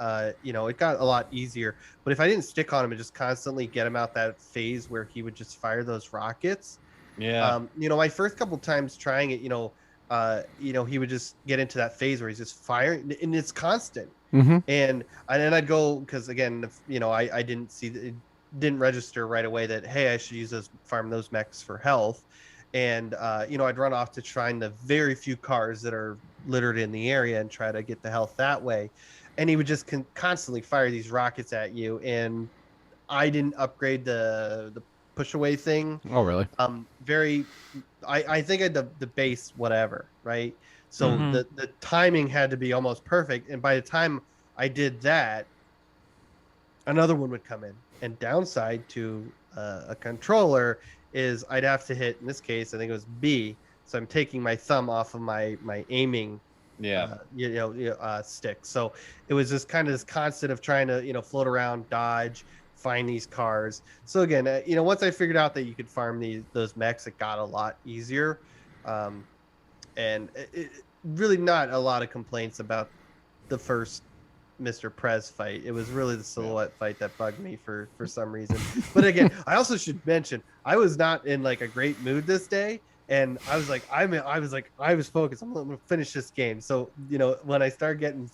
it got a lot easier. But if I didn't stick on him and just constantly get him out that phase where he would just fire those rockets, my first couple times trying it, he would just get into that phase where he's just firing, and it's constant. And then I'd go because again, I didn't see it didn't register right away that hey, I should use farm those mechs for health. And I'd run off to find the very few cars that are littered in the area and try to get the health that way. And he would just constantly fire these rockets at you. And I didn't upgrade the push away thing. Oh, really? I think I had the base whatever, right? So the timing had to be almost perfect. And by the time I did that, another one would come in. And downside to a controller is I'd have to hit, in this case, I think it was B. So I'm taking my thumb off of my aiming stick. So it was just kind of this constant of trying to, float around, dodge, find these cars. So again, once I figured out that you could farm those mechs, it got a lot easier. And really not a lot of complaints about the first Mr. Prez fight. It was really the silhouette fight that bugged me for some reason. But again, I also should mention I was not in like a great mood this day, and I was focused. I'm gonna finish this game. So when I started getting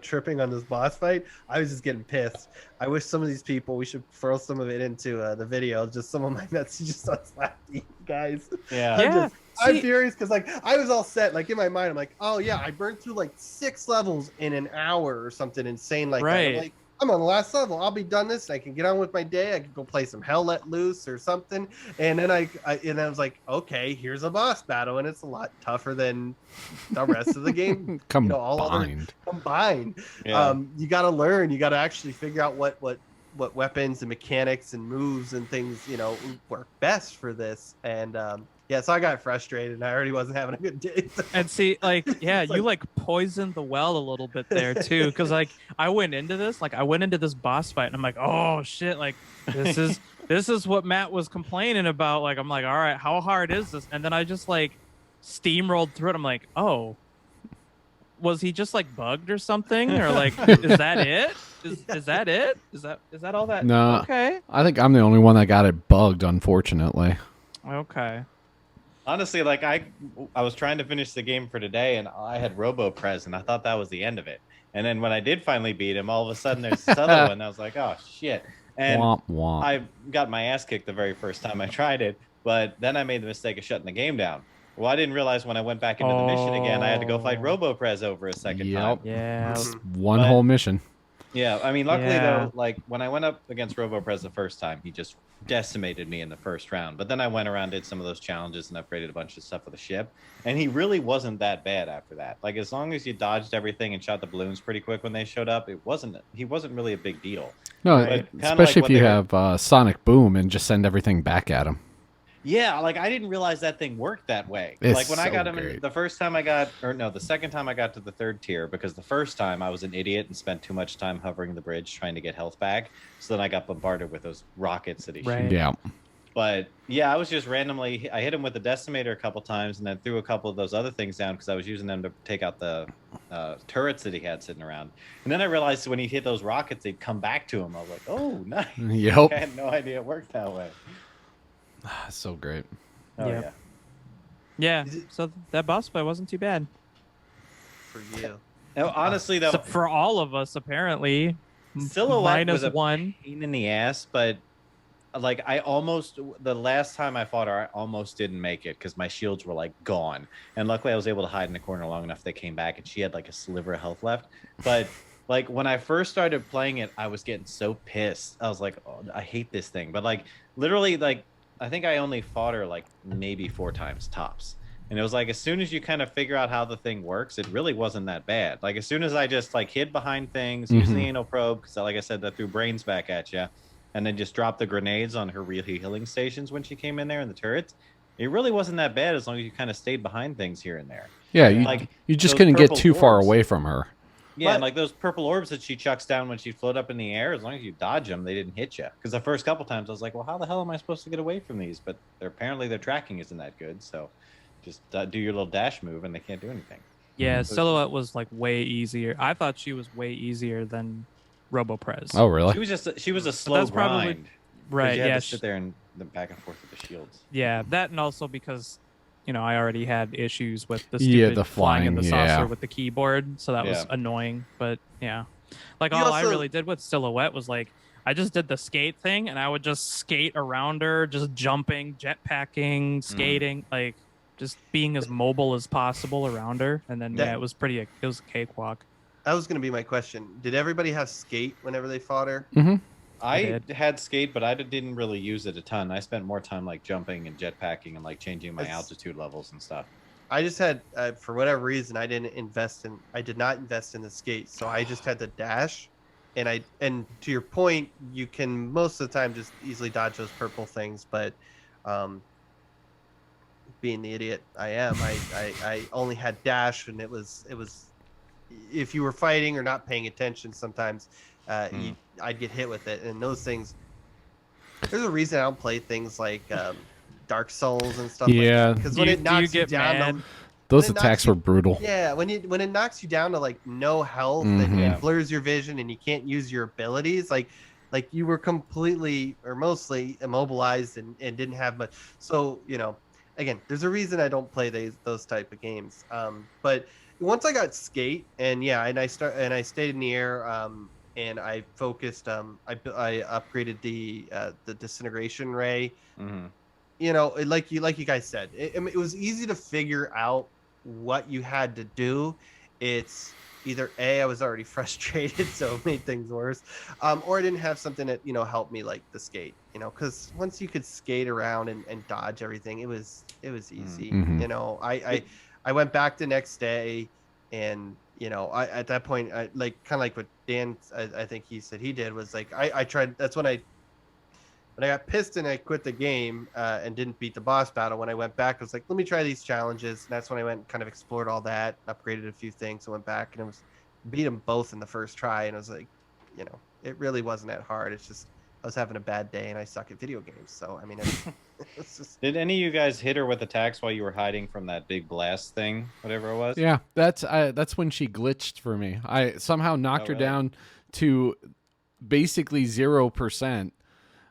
tripping on this boss fight, I was just getting pissed. I wish some of these people, we should throw some of it into the video, just some of my messages on Slappy, guys. Yeah. I'm furious because like I was all set, like in my mind I'm like, oh yeah, I burned through like 6 levels in an hour or something insane like that. I'm like, I'm on the last level, I'll be done this, I can get on with my day, I can go play some Hell Let Loose or something. And then I was like, okay, here's a boss battle, and it's a lot tougher than the rest of the game. Combined. Yeah. You got to learn, you got to actually figure out what weapons and mechanics and moves and things work best for this. And so I got frustrated and I already wasn't having a good day. And see, you like poisoned the well a little bit there too, because like I went into this boss fight and I'm like, oh shit, like this is what Matt was complaining about. Like I'm like, all right, how hard is this? And then I just like steamrolled through it. I'm like, oh, was he just like bugged or something, or like is that it? Is that it? Is that all that? No. Okay. I think I'm the only one that got it bugged, unfortunately. Okay. Honestly, like I was trying to finish the game for today, and I had Robo Prez, and I thought that was the end of it. And then when I did finally beat him, all of a sudden there's this other one. And I was like, oh shit! And womp, womp. I got my ass kicked the very first time I tried it. But then I made the mistake of shutting the game down. Well, I didn't realize when I went back into the mission again, I had to go fight Robo Prez over a second time. Yeah. It's one whole mission. Yeah, I mean, luckily though, like when I went up against Robo Prez the first time, he just decimated me in the first round. But then I went around, did some of those challenges, and upgraded a bunch of stuff with the ship. And he really wasn't that bad after that. Like as long as you dodged everything and shot the balloons pretty quick when they showed up, he wasn't really a big deal. No, especially if you have Sonic Boom and just send everything back at him. Yeah, like I didn't realize that thing worked that way. It's like when I got him great. the second time I got to the 3rd tier, because the first time I was an idiot and spent too much time hovering the bridge trying to get health back. So then I got bombarded with those rockets that he shot. Yeah. But yeah, I was just randomly, I hit him with the decimator a couple times and then threw a couple of those other things down because I was using them to take out the turrets that he had sitting around. And then I realized when he hit those rockets, they'd come back to him. I was like, oh, nice. Yep. I had no idea it worked that way. So great. Oh, yeah. Yeah, so that boss fight wasn't too bad. For you. No, honestly, though. So for all of us, apparently. Silhouette was a -1. pain in the ass, but like the last time I fought her, I almost didn't make it because my shields were like gone. And luckily I was able to hide in the corner long enough they came back and she had like a sliver of health left. But like when I first started playing it, I was getting so pissed. I was like, oh, I hate this thing. But like literally like I think I only fought her like maybe 4 times tops. And it was like as soon as you kind of figure out how the thing works, it really wasn't that bad. Like as soon as I just like hid behind things, using the anal probe, because like I said, that threw brains back at you, and then just dropped the grenades on her real healing stations when she came in there in the turrets, it really wasn't that bad as long as you kind of stayed behind things here and there. Yeah, you just couldn't get too far away from her. Yeah, and like those purple orbs that she chucks down when she float up in the air, as long as you dodge them, they didn't hit you. Because the first couple times I was like, well, how the hell am I supposed to get away from these? But apparently their tracking isn't that good, so just do your little dash move and they can't do anything. Yeah, Silhouette was like way easier. I thought she was way easier than Robo Prez. Oh, really? She was a slow grind. Right, You had yeah. to sit there and back and forth with the shields. Yeah, that and also because, I already had issues with the the flying in the saucer yeah. with the keyboard, so that was annoying. But yeah, like You all I also- really did with Silhouette was like I just did the skate thing, and I would just skate around her, just jumping, jetpacking, skating, like just being as mobile as possible around her. And then it was it was a cakewalk. That was going to be my question. Did everybody have skate whenever they fought her? Mm-hmm. I had skate, but I didn't really use it a ton. I spent more time like jumping and jetpacking and like changing my altitude levels and stuff. I just had, for whatever reason, I did not invest in the skate, so I just had the dash. And to your point, you can most of the time just easily dodge those purple things, but being the idiot I am, I only had dash, and it was if you were fighting or not paying attention, sometimes I'd get hit with it, and those things There's a reason I don't play things like Dark Souls and stuff like Yeah. that. Because when it Do you knocks you get down mad? Those when it knocks attacks you- were brutal. yeah, when it knocks you down to like no health Mhm. and Yeah. blurs your vision and you can't use your abilities, like you were completely or mostly immobilized and didn't have much. So, again, there's a reason I don't play those type of games. But once I got skate and I stayed in the air, and I focused, I upgraded the disintegration ray. Mm-hmm. Like you guys said, I mean, it was easy to figure out what you had to do. It's either I was already frustrated, so it made things worse, or I didn't have something that helped me, like the skate. Because once you could skate around and dodge everything, it was easy. Mhm. I went back the next day, and I at that point, I like kind of like what Dan, I think he said he did, was like I tried. That's when I got pissed and I quit the game, and didn't beat the boss battle. When I went back, I was like, let me try these challenges. And that's when I went and kind of explored all that, upgraded a few things. I went back and beat them both in the first try. And I was like, it really wasn't that hard. It's just I was having a bad day and I suck at video games. So, I mean, it's just. Did any of you guys hit her with attacks while you were hiding from that big blast thing, whatever it was? Yeah, that's when she glitched for me. I somehow knocked her really? down to basically 0%,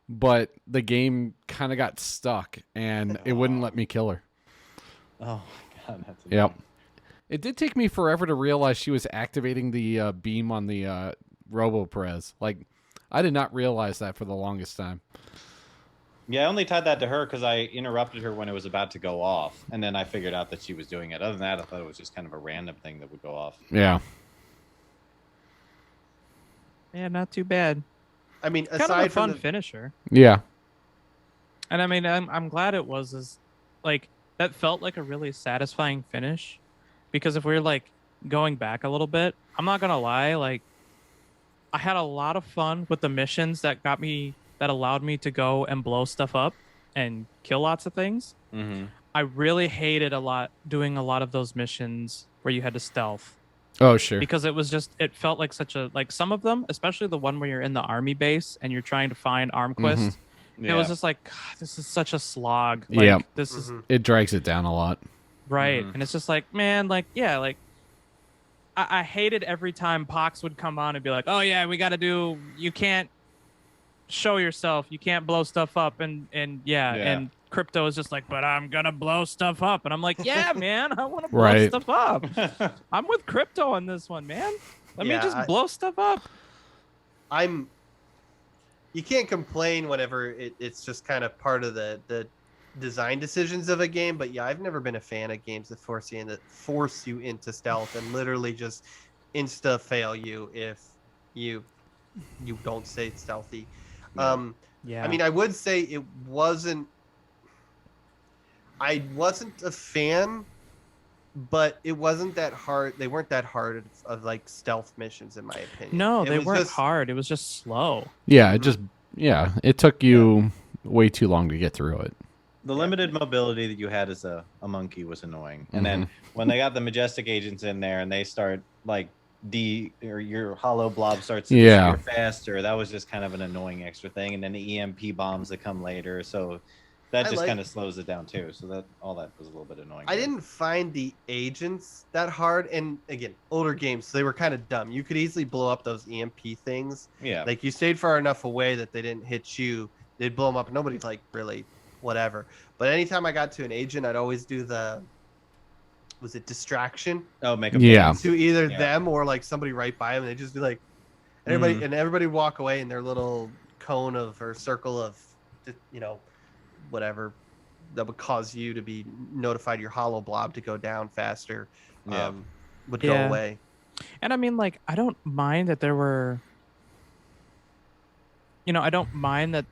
but the game kind of got stuck and it wouldn't let me kill her. Oh my god, that's Yep. annoying. It did take me forever to realize she was activating the beam on the RoboPrez. Like, I did not realize that for the longest time. Yeah, I only tied that to her because I interrupted her when it was about to go off, and then I figured out that she was doing it. Other than that, I thought it was just kind of a random thing that would go off. Yeah. Yeah, not too bad. I mean, Kind of aside a from fun finisher. Yeah. And I mean, I'm glad it was like that felt like a really satisfying finish, because if we're like going back a little bit, I'm not gonna lie, like I had a lot of fun with the missions that allowed me to go and blow stuff up and kill lots of things. Mm-hmm. I really hated doing a lot of those missions where you had to stealth, Oh, sure. because it felt like some of them, especially the one where you're in the army base and you're trying to find Armquist. Yeah. It was just like, God, this is such a slog. Like, Yeah. this is It drags it down a lot. right. Mhm. And it's just like, man, like, yeah, like I hated every time Pox would come on and be like, oh yeah, you can't show yourself, you can't blow stuff up, and Yeah. and Crypto is just like, but I'm gonna blow stuff up, and I'm like, yeah, man, I want to blow Right. stuff up. I'm with Crypto on this one, man. Let me Yeah, just blow stuff up. You can't complain whenever it's just kind of part of the design decisions of a game. But yeah, I've never been a fan of games that force you into stealth and literally just insta fail you if you don't stay stealthy. Yeah. Yeah. I mean, I would say I wasn't a fan, but it wasn't that hard. They weren't that hard of like stealth missions, in my opinion. no, It they was weren't just- hard. It was just slow. Yeah, it took you way too long to get through it. The limited mobility that you had as a monkey was annoying. And then when they got the majestic agents in there and they start like or your hollow blob starts to Yeah. disappear faster, that was just kind of an annoying extra thing. And then the EMP bombs that come later, so that I just like- kind of slows it down too. So that was a little bit annoying. I didn't find the agents that hard, and again, older games, so they were kind of dumb. You could easily blow up those EMP things. Yeah. Like you stayed far enough away that they didn't hit you. They'd blow them up. Nobody's like really whatever. But anytime I got to an agent, I'd always do was it distraction Oh, make a Yeah. base. to either Yeah. them or like somebody right by them. They'd just be like, everybody would walk away in their little cone or circle of, whatever that would cause you to be notified your hollow blob to go down faster. Yeah. Would go Yeah. away. And I mean, like, I don't mind that there were, I don't mind that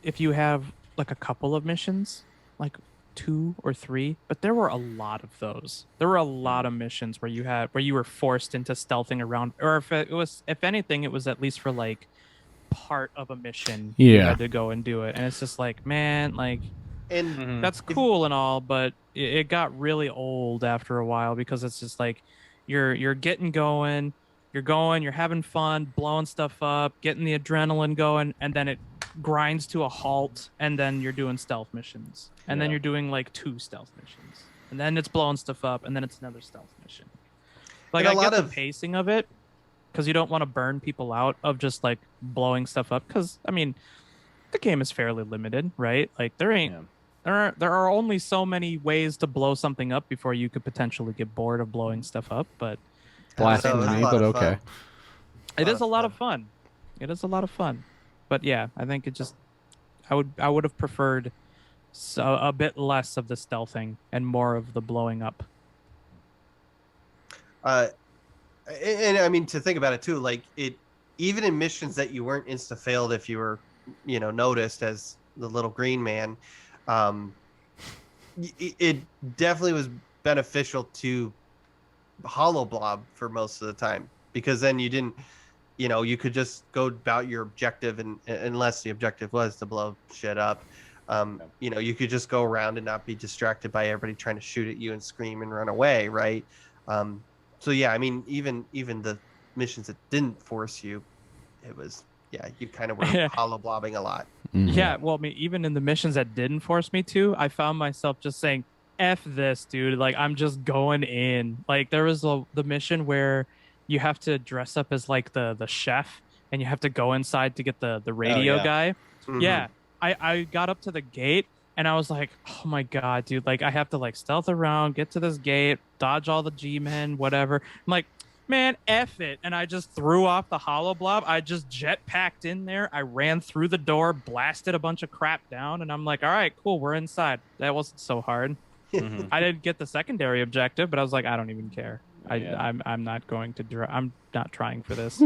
if you have like a couple of missions, like 2 or 3, but there were a lot of those. There were a lot of missions where you were forced into stealthing around, or if anything, it was at least for like part of a mission. You Yeah. had to go and do it. And it's just like, man, like, And Mhm. that's cool and all, but it got really old after a while, because it's just like you're getting going, you're having fun, blowing stuff up, getting the adrenaline going, and then it grinds to a halt, and then you're doing stealth missions, and then Yeah. you're doing like 2 stealth missions, and then it's blowing stuff up, and then it's another stealth mission. Like, And I a get lot the of- pacing of it, because you don't want to burn people out of just like blowing stuff up, because I mean the game is fairly limited, right? Like there ain't Yeah. there are only so many ways to blow something up before you could potentially get bored of blowing stuff up, but Blasphemy, it's a time, lot but of okay. fun. it is a lot fun. of fun. It is a lot of fun. But yeah, I think it just I would have preferred a bit less of the stealthing and more of the blowing up. And I mean, to think about it too, like it, even in missions that you weren't insta failed if you were, noticed as the little green man, it definitely was beneficial to hollow blob for most of the time, because then you didn't, you could just go about your objective, and unless the objective was to blow shit up, you could just go around and not be distracted by everybody trying to shoot at you and scream and run away, right? So yeah, I mean, even the missions that didn't force you, it was, yeah, you kind of were hollow blobbing a lot. Mhm. Yeah, well, I mean, even in the missions that didn't force me to, I found myself just saying, "F this, dude!" Like, I'm just going in. Like, there was the mission where you have to dress up as like the chef, and you have to go inside to get the radio yeah. guy. Mhm. Yeah, I got up to the gate, and I was like, "Oh my god, dude! Like, I have to like stealth around, get to this gate, dodge all the G-men, whatever." I'm like, man, F it. And I just threw off the hollow blob. I just jetpacked in there. I ran through the door, blasted a bunch of crap down, and I'm like, all right, cool, we're inside. That wasn't so hard. Mhm. I didn't get the secondary objective, but I was like, I don't even care. Yeah. I'm not going to I'm not trying for this.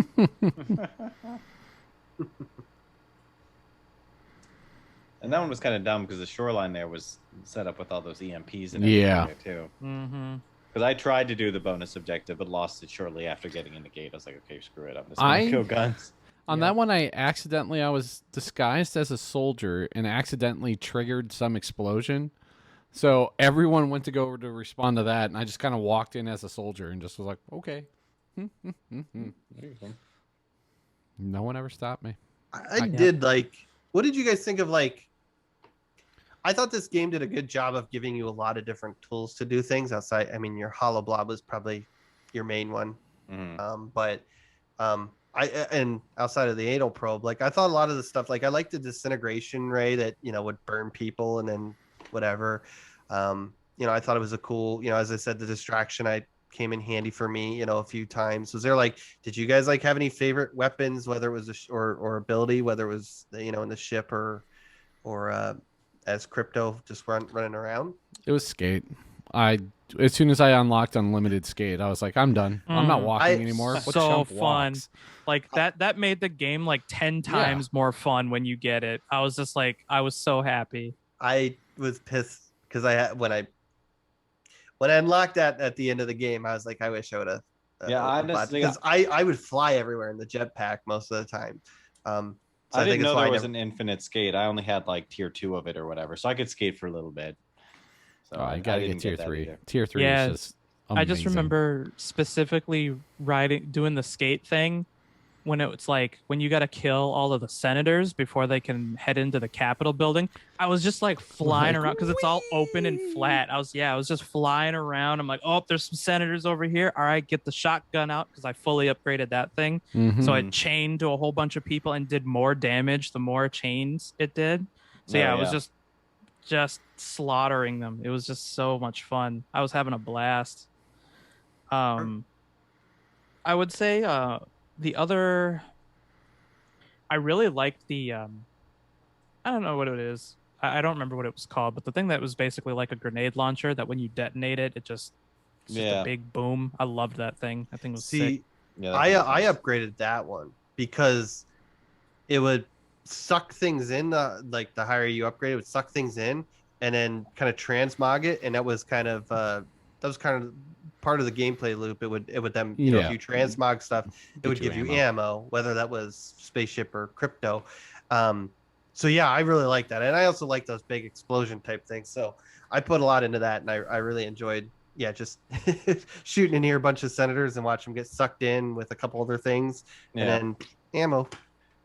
And that one was kind of dumb because the shoreline there was set up with all those EMPs and Yeah. everything there too. Mm-hmm. Because I tried to do the bonus objective, but lost it shortly after getting in the gate. I was like, okay, screw it. I'm just I- gonna kill guns. On Yeah. that one, I was disguised as a soldier and accidentally triggered some explosion. So everyone went to go to respond to that, and I just kind of walked in as a soldier and just was like, okay. There you go. No one ever stopped me. I did like. What did you guys think of like? I thought this game did a good job of giving you a lot of different tools to do things outside. I mean, your hollow blob was probably your main one, Mhm. but and outside of the anal probe, like I thought a lot of the stuff, like I liked the disintegration ray that would burn people and then whatever. I thought it was a cool. As I said, the distraction came in handy for me. A few times. Was there like? Did you guys like have any favorite weapons, whether it was or ability, whether it was in the ship or as crypto just running around? It was skate. As soon as I unlocked unlimited skate, I was like, I'm done. I'm not walking anymore. What So chump fun. walks? Like that made the game like 10 times more fun when you get it. I was just like, I was so happy. I was pissed because I had when I unlocked that at the end of the game, I was like, I wish I would have. Yeah, honestly, because I would fly everywhere in the jetpack most of the time. So I didn't think know that's why there was never- an infinite skate. I only had like tier 2 of it or whatever, so I could skate for a little bit. So Oh, you gotta didn't get tier that 3. either. Tier 3 Yeah, is just I just amazing. remember specifically doing the skate thing when it's like when you got to kill all of the senators before they can head into the Capitol building. I was just like flying around because it's all open and flat. I was just flying around. I'm like, oh, there's some senators over here. All right, get the shotgun out because I fully upgraded that thing. Mhm. So I chained to a whole bunch of people and did more damage the more chains it did. So Oh, yeah, it was yeah. just slaughtering them. It was just so much fun. I was having a blast. I would say the other I really liked the I don't know what it is. I don't remember what it was called, but the thing that was basically like a grenade launcher that when you detonate it, it's just Yeah. a big boom. I loved that thing. That thing was sick. See, Yeah, I that's I nice. upgraded that one because it would suck things in. Like the higher you upgrade, it would suck things in and then kind of transmog it, and that was kind of part of the gameplay loop. It would then Yeah. if you transmog stuff, it would you give you ammo. ammo, whether that was spaceship or crypto. So yeah, I really like that, and I also like those big explosion type things. So I put a lot into that, and I really enjoyed. Yeah, just shooting in here a bunch of senators and watch them get sucked in with a couple other things, Yeah. and then ammo.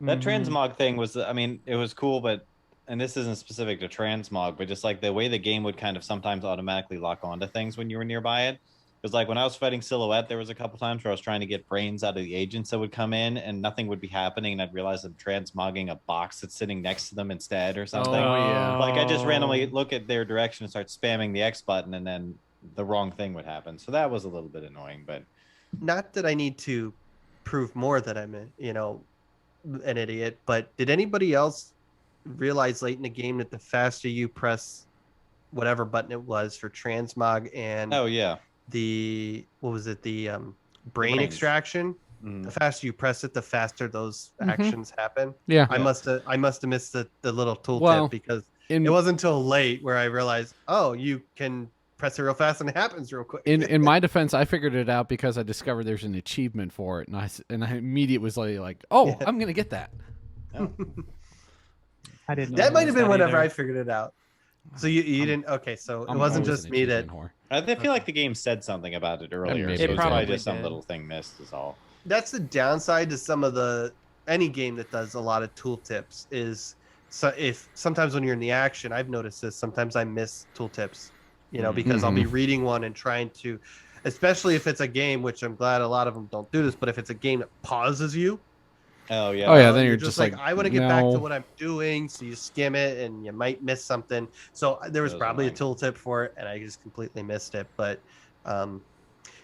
That Mhm. transmog thing was, I mean, it was cool, but, and this isn't specific to transmog, but just like the way the game would kind of sometimes automatically lock onto things when you were nearby it. Because like when I was fighting Silhouette, there was a couple times where I was trying to get brains out of the agents that would come in and nothing would be happening. And I'd realize I'm transmogging a box that's sitting next to them instead or something. Oh, yeah. Like I just randomly Oh. look at their direction and start spamming the X button and then the wrong thing would happen. So that was a little bit annoying, but Not that I need to prove more that I'm an idiot, but did anybody else realize late in the game that the faster you press whatever button it was for transmog and oh yeah. the what was it, the brain brains. extraction, Mhm. the faster you press it, the faster those Mhm. actions happen. Yeah. I must have missed the little tooltip Well, because in it wasn't until late where I realized, oh, you can press it real fast and it happens real quick. in my defense, I figured it out because I discovered there's an achievement for it, and I immediately was like, oh, Yeah. I'm gonna get that. Oh. I didn't. That might notice have been that whenever either. I figured it out. So you I'm- didn't, okay, so it I'm wasn't always just an me that achievement whore. I feel like the game said something about it earlier. maybe So it it's probably probably just some did. little thing missed is all. that's the downside to some of the any game that does a lot of tooltips is, so if sometimes when you're in the action, I've noticed this, sometimes I miss tooltips, because I'll be reading one and trying to, especially if it's a game, which I'm glad a lot of them don't do this, but if it's a game that pauses you, Oh yeah. Oh yeah, then you're you're just just like, I want to get back to no. what I'm doing, so you skim it and you might miss something. So there was Those are probably a annoying. tooltip for it and I just completely missed it. But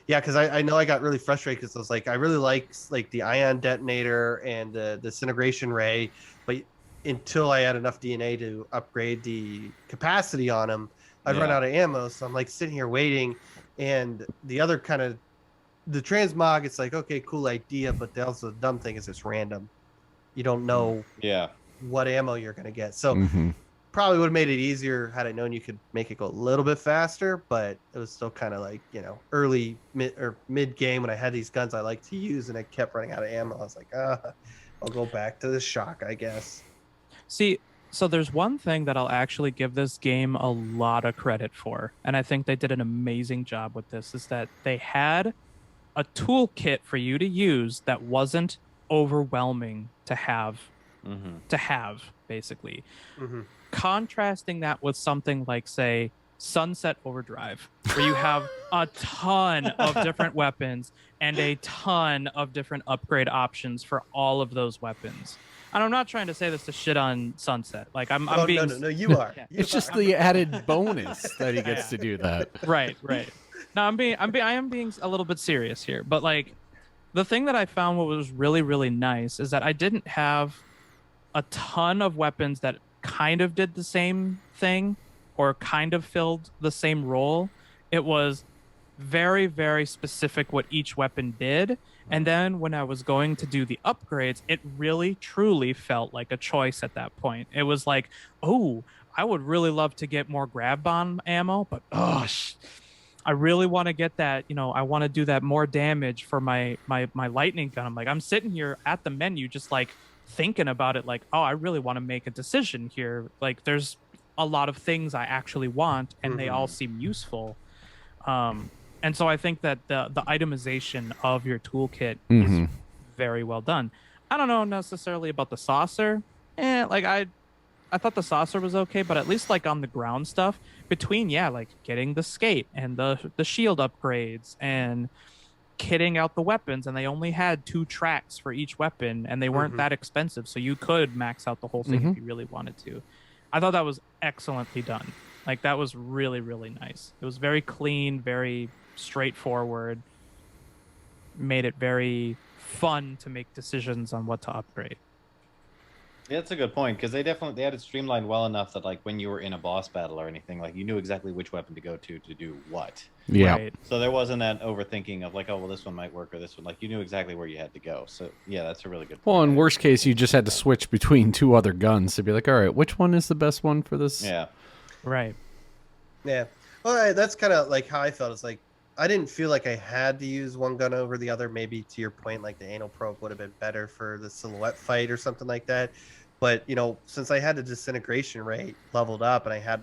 yeah, because I know I got really frustrated because I was like, I really like the ion detonator and the disintegration ray, but until I had enough DNA to upgrade the capacity on them, I've run Yeah. out of ammo. So I'm like sitting here waiting, and the other kind of the transmog, it's like, okay, cool idea, but the dumb thing is it's random. You don't know Yeah. what ammo you're gonna get. So Mhm. probably would have made it easier had I known you could make it go a little bit faster, but it was still kind of like, early mid game when I had these guns I like to use and I kept running out of ammo. I was like, I'll go back to the shock, I guess. See, so there's one thing that I'll actually give this game a lot of credit for, and I think they did an amazing job with this, is that they had a toolkit for you to use that wasn't overwhelming to have, basically. Mm-hmm. Contrasting that with something like, say, Sunset Overdrive, where you have a ton of different weapons and a ton of different upgrade options for all of those weapons. And I'm not trying to say this to shit on Sunset. Like I'm being no, you are. Yeah. You It's just are. the added bonus that he gets to do that. right. No, I am being a little bit serious here, but like the thing that I found what was really, really nice is that I didn't have a ton of weapons that kind of did the same thing or kind of filled the same role. It was very, very specific what each weapon did. And then when I was going to do the upgrades, it really, truly felt like a choice at that point. It was like, oh, I would really love to get more grab bomb ammo, but I really want to get that, I want to do that more damage for my lightning gun. I'm like, I'm sitting here at the menu just like thinking about it like, oh, I really want to make a decision here. Like there's a lot of things I actually want and they all seem useful. And so I think that the itemization of your toolkit is very well done. I don't know necessarily about the saucer. Like I thought the saucer was okay, but at least like on the ground stuff between, like getting the skate and the shield upgrades and kitting out the weapons, and they only had 2 tracks for each weapon and they weren't that expensive. So you could max out the whole thing if you really wanted to. I thought that was excellently done. Like that was really, really nice. It was very clean, very straightforward, made it very fun to make decisions on what to upgrade. Yeah, that's a good point because they had it streamlined well enough that like when you were in a boss battle or anything, like you knew exactly which weapon to go to do what. Yeah. Right. So there wasn't that overthinking of like, oh well, this one might work or this one. Like you knew exactly where you had to go. So yeah, that's a really good point. Well, in worst case, you just had to switch between 2 other guns to be like, all right, which one is the best one for this? Yeah. Right. Yeah. Well, that's kind of like how I felt. It's like I didn't feel like I had to use one gun over the other. Maybe to your point, like the anal probe would have been better for the silhouette fight or something like that. But since I had the disintegration rate leveled up and I had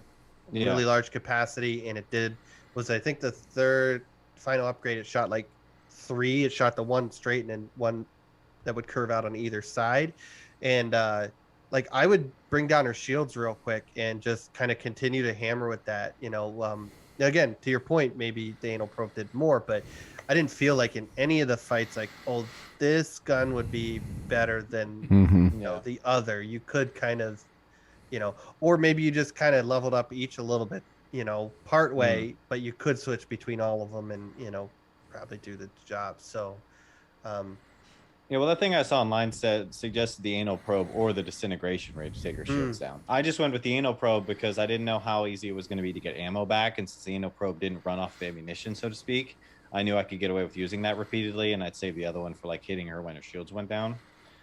really large capacity, and it was I think the 3rd final upgrade. It shot like 3. It shot the one straight and then one that would curve out on either side. and like I would bring down her shields real quick and just kind of continue to hammer with that. Again, to your point, maybe the anal probe did more, but I didn't feel like in any of the fights like, oh, this gun would be better than the other. You could kind of, or maybe you just kind of leveled up each a little bit, part way, but you could switch between all of them and probably do the job. So yeah, well, the thing I saw online suggested the anal probe or the disintegration ray to take her shields down. I just went with the anal probe because I didn't know how easy it was going to be to get ammo back, and since the anal probe didn't run off of ammunition, so to speak, I knew I could get away with using that repeatedly, and I'd save the other one for like hitting her when her shields went down.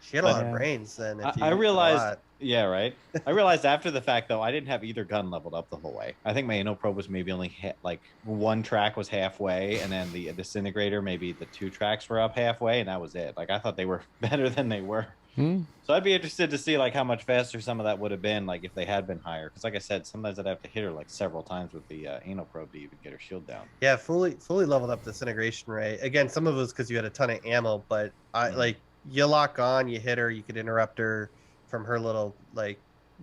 She had a lot of brains then. I realized, right. I realized after the fact though, I didn't have either gun leveled up the whole way. I think my anal probe was maybe only like one track was halfway, and then the disintegrator maybe the 2 tracks were up halfway, and that was it. Like I thought they were better than they were. So I'd be interested to see like how much faster some of that would have been, like if they had been higher. Because like I said, sometimes I'd have to hit her like several times with the anal probe to even get her shield down. Yeah, fully leveled up disintegration ray. Again, some of it was because you had a ton of ammo, but I like. You lock on, you hit her, you could interrupt her from her little, like,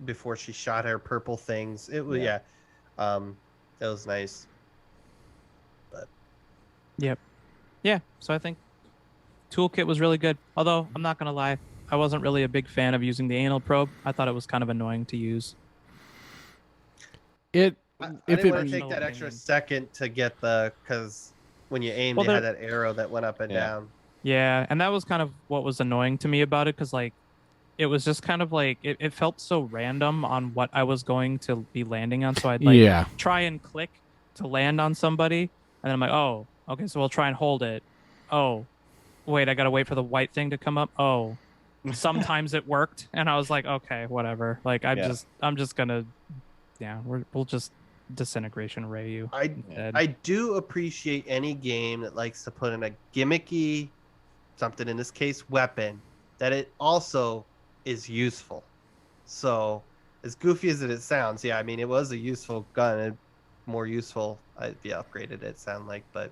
before she shot her purple things. It was, it was nice. But Yep. Yeah, so I think toolkit was really good. Although, I'm not going to lie, I wasn't really a big fan of using the anal probe. I thought it was kind of annoying to use. I didn't want to take that extra second to get because when you aimed, you had that arrow that went up and down. Yeah, and that was kind of what was annoying to me about it, because like it was just kind of like it felt so random on what I was going to be landing on. So I'd like try and click to land on somebody, and then I'm like, oh, okay, so we'll try and hold it. Oh, wait, I gotta wait for the white thing to come up. Oh, sometimes it worked, and I was like, okay, whatever. Like I'm just gonna, we'll just disintegration ray you. I do appreciate any game that likes to put in a gimmicky something, in this case weapon, that it also is useful. So as goofy as it sounds, I mean it was a useful gun, and more useful I'd be upgraded, it sound like, but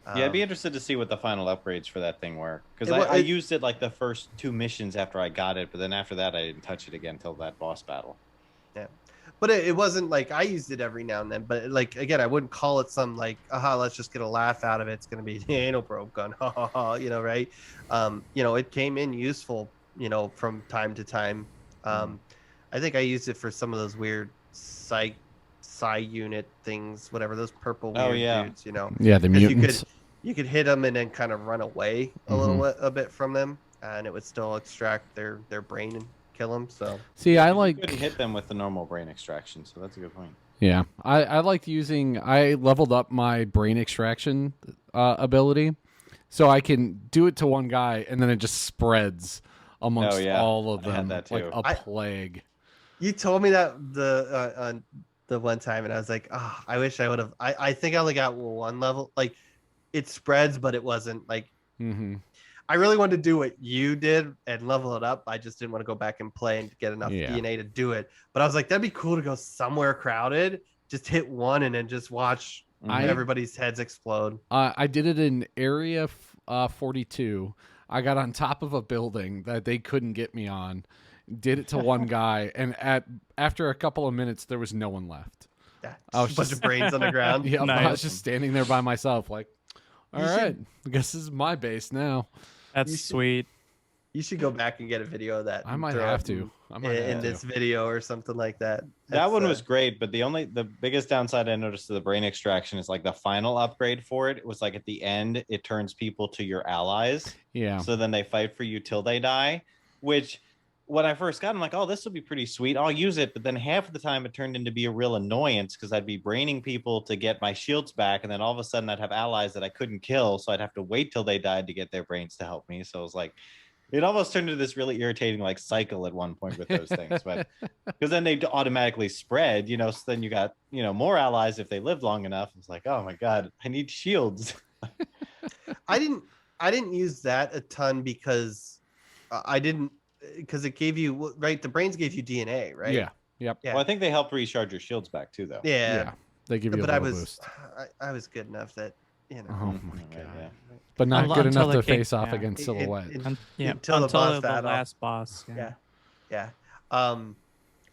I'd be interested to see what the final upgrades for that thing were, because I used it like the first 2 missions after I got it, but then after that I didn't touch it again until that boss battle. But it wasn't like I used it every now and then. But like again, I wouldn't call it some like, let's just get a laugh out of it. It's gonna be the anal probe gun, right? It came in useful, from time to time. I think I used it for some of those weird psi unit things, whatever, those purple weird dudes, Yeah, the mutants. You could hit them and then kind of run away a bit from them, and it would still extract their brain and kill them. So see, you couldn't hit them with the normal brain extraction, so that's a good point. Yeah, I liked using. I leveled up my brain extraction ability, so I can do it to one guy, and then it just spreads amongst all of them. I had that too. Like a plague. You told me that the one time, and I was like, I wish I would have. I think I only got 1 level. Like it spreads, but it wasn't like. I really wanted to do what you did and level it up. I just didn't want to go back and play and get enough DNA to do it. But I was like, that'd be cool to go somewhere crowded, just hit one and then just watch everybody's heads explode. I did it in Area 42. I got on top of a building that they couldn't get me on, did it to one guy, and after a couple of minutes, there was no one left. I was just a bunch of brains on the ground. Yeah, nice. I was just standing there by myself, like, all right, I guess this is my base now. That's sweet. You should go back and get a video of that. I might have to. In this video or something like that. That one was great, but the biggest downside I noticed to the brain extraction is like the final upgrade for it was like at the end, it turns people to your allies. Yeah. So then they fight for you till they die, which when I first got it, I'm like, oh, this will be pretty sweet. I'll use it. But then half of the time it turned into be a real annoyance because I'd be braining people to get my shields back. And then all of a sudden I'd have allies that I couldn't kill. So I'd have to wait till they died to get their brains to help me. So it was like, it almost turned into this really irritating like cycle at one point with those things. But because then they automatically spread, so then you got, more allies if they lived long enough. It's like, oh my God, I need shields. I didn't use that a ton because because it gave you the brains gave you DNA, right? Yeah. Yep. Well, I think they help recharge your shields back too, though. Yeah. They give you a little boost. I was good enough that Oh my God. Yeah. But not good enough to face off against Silhouette. Until the last boss. Yeah. Yeah.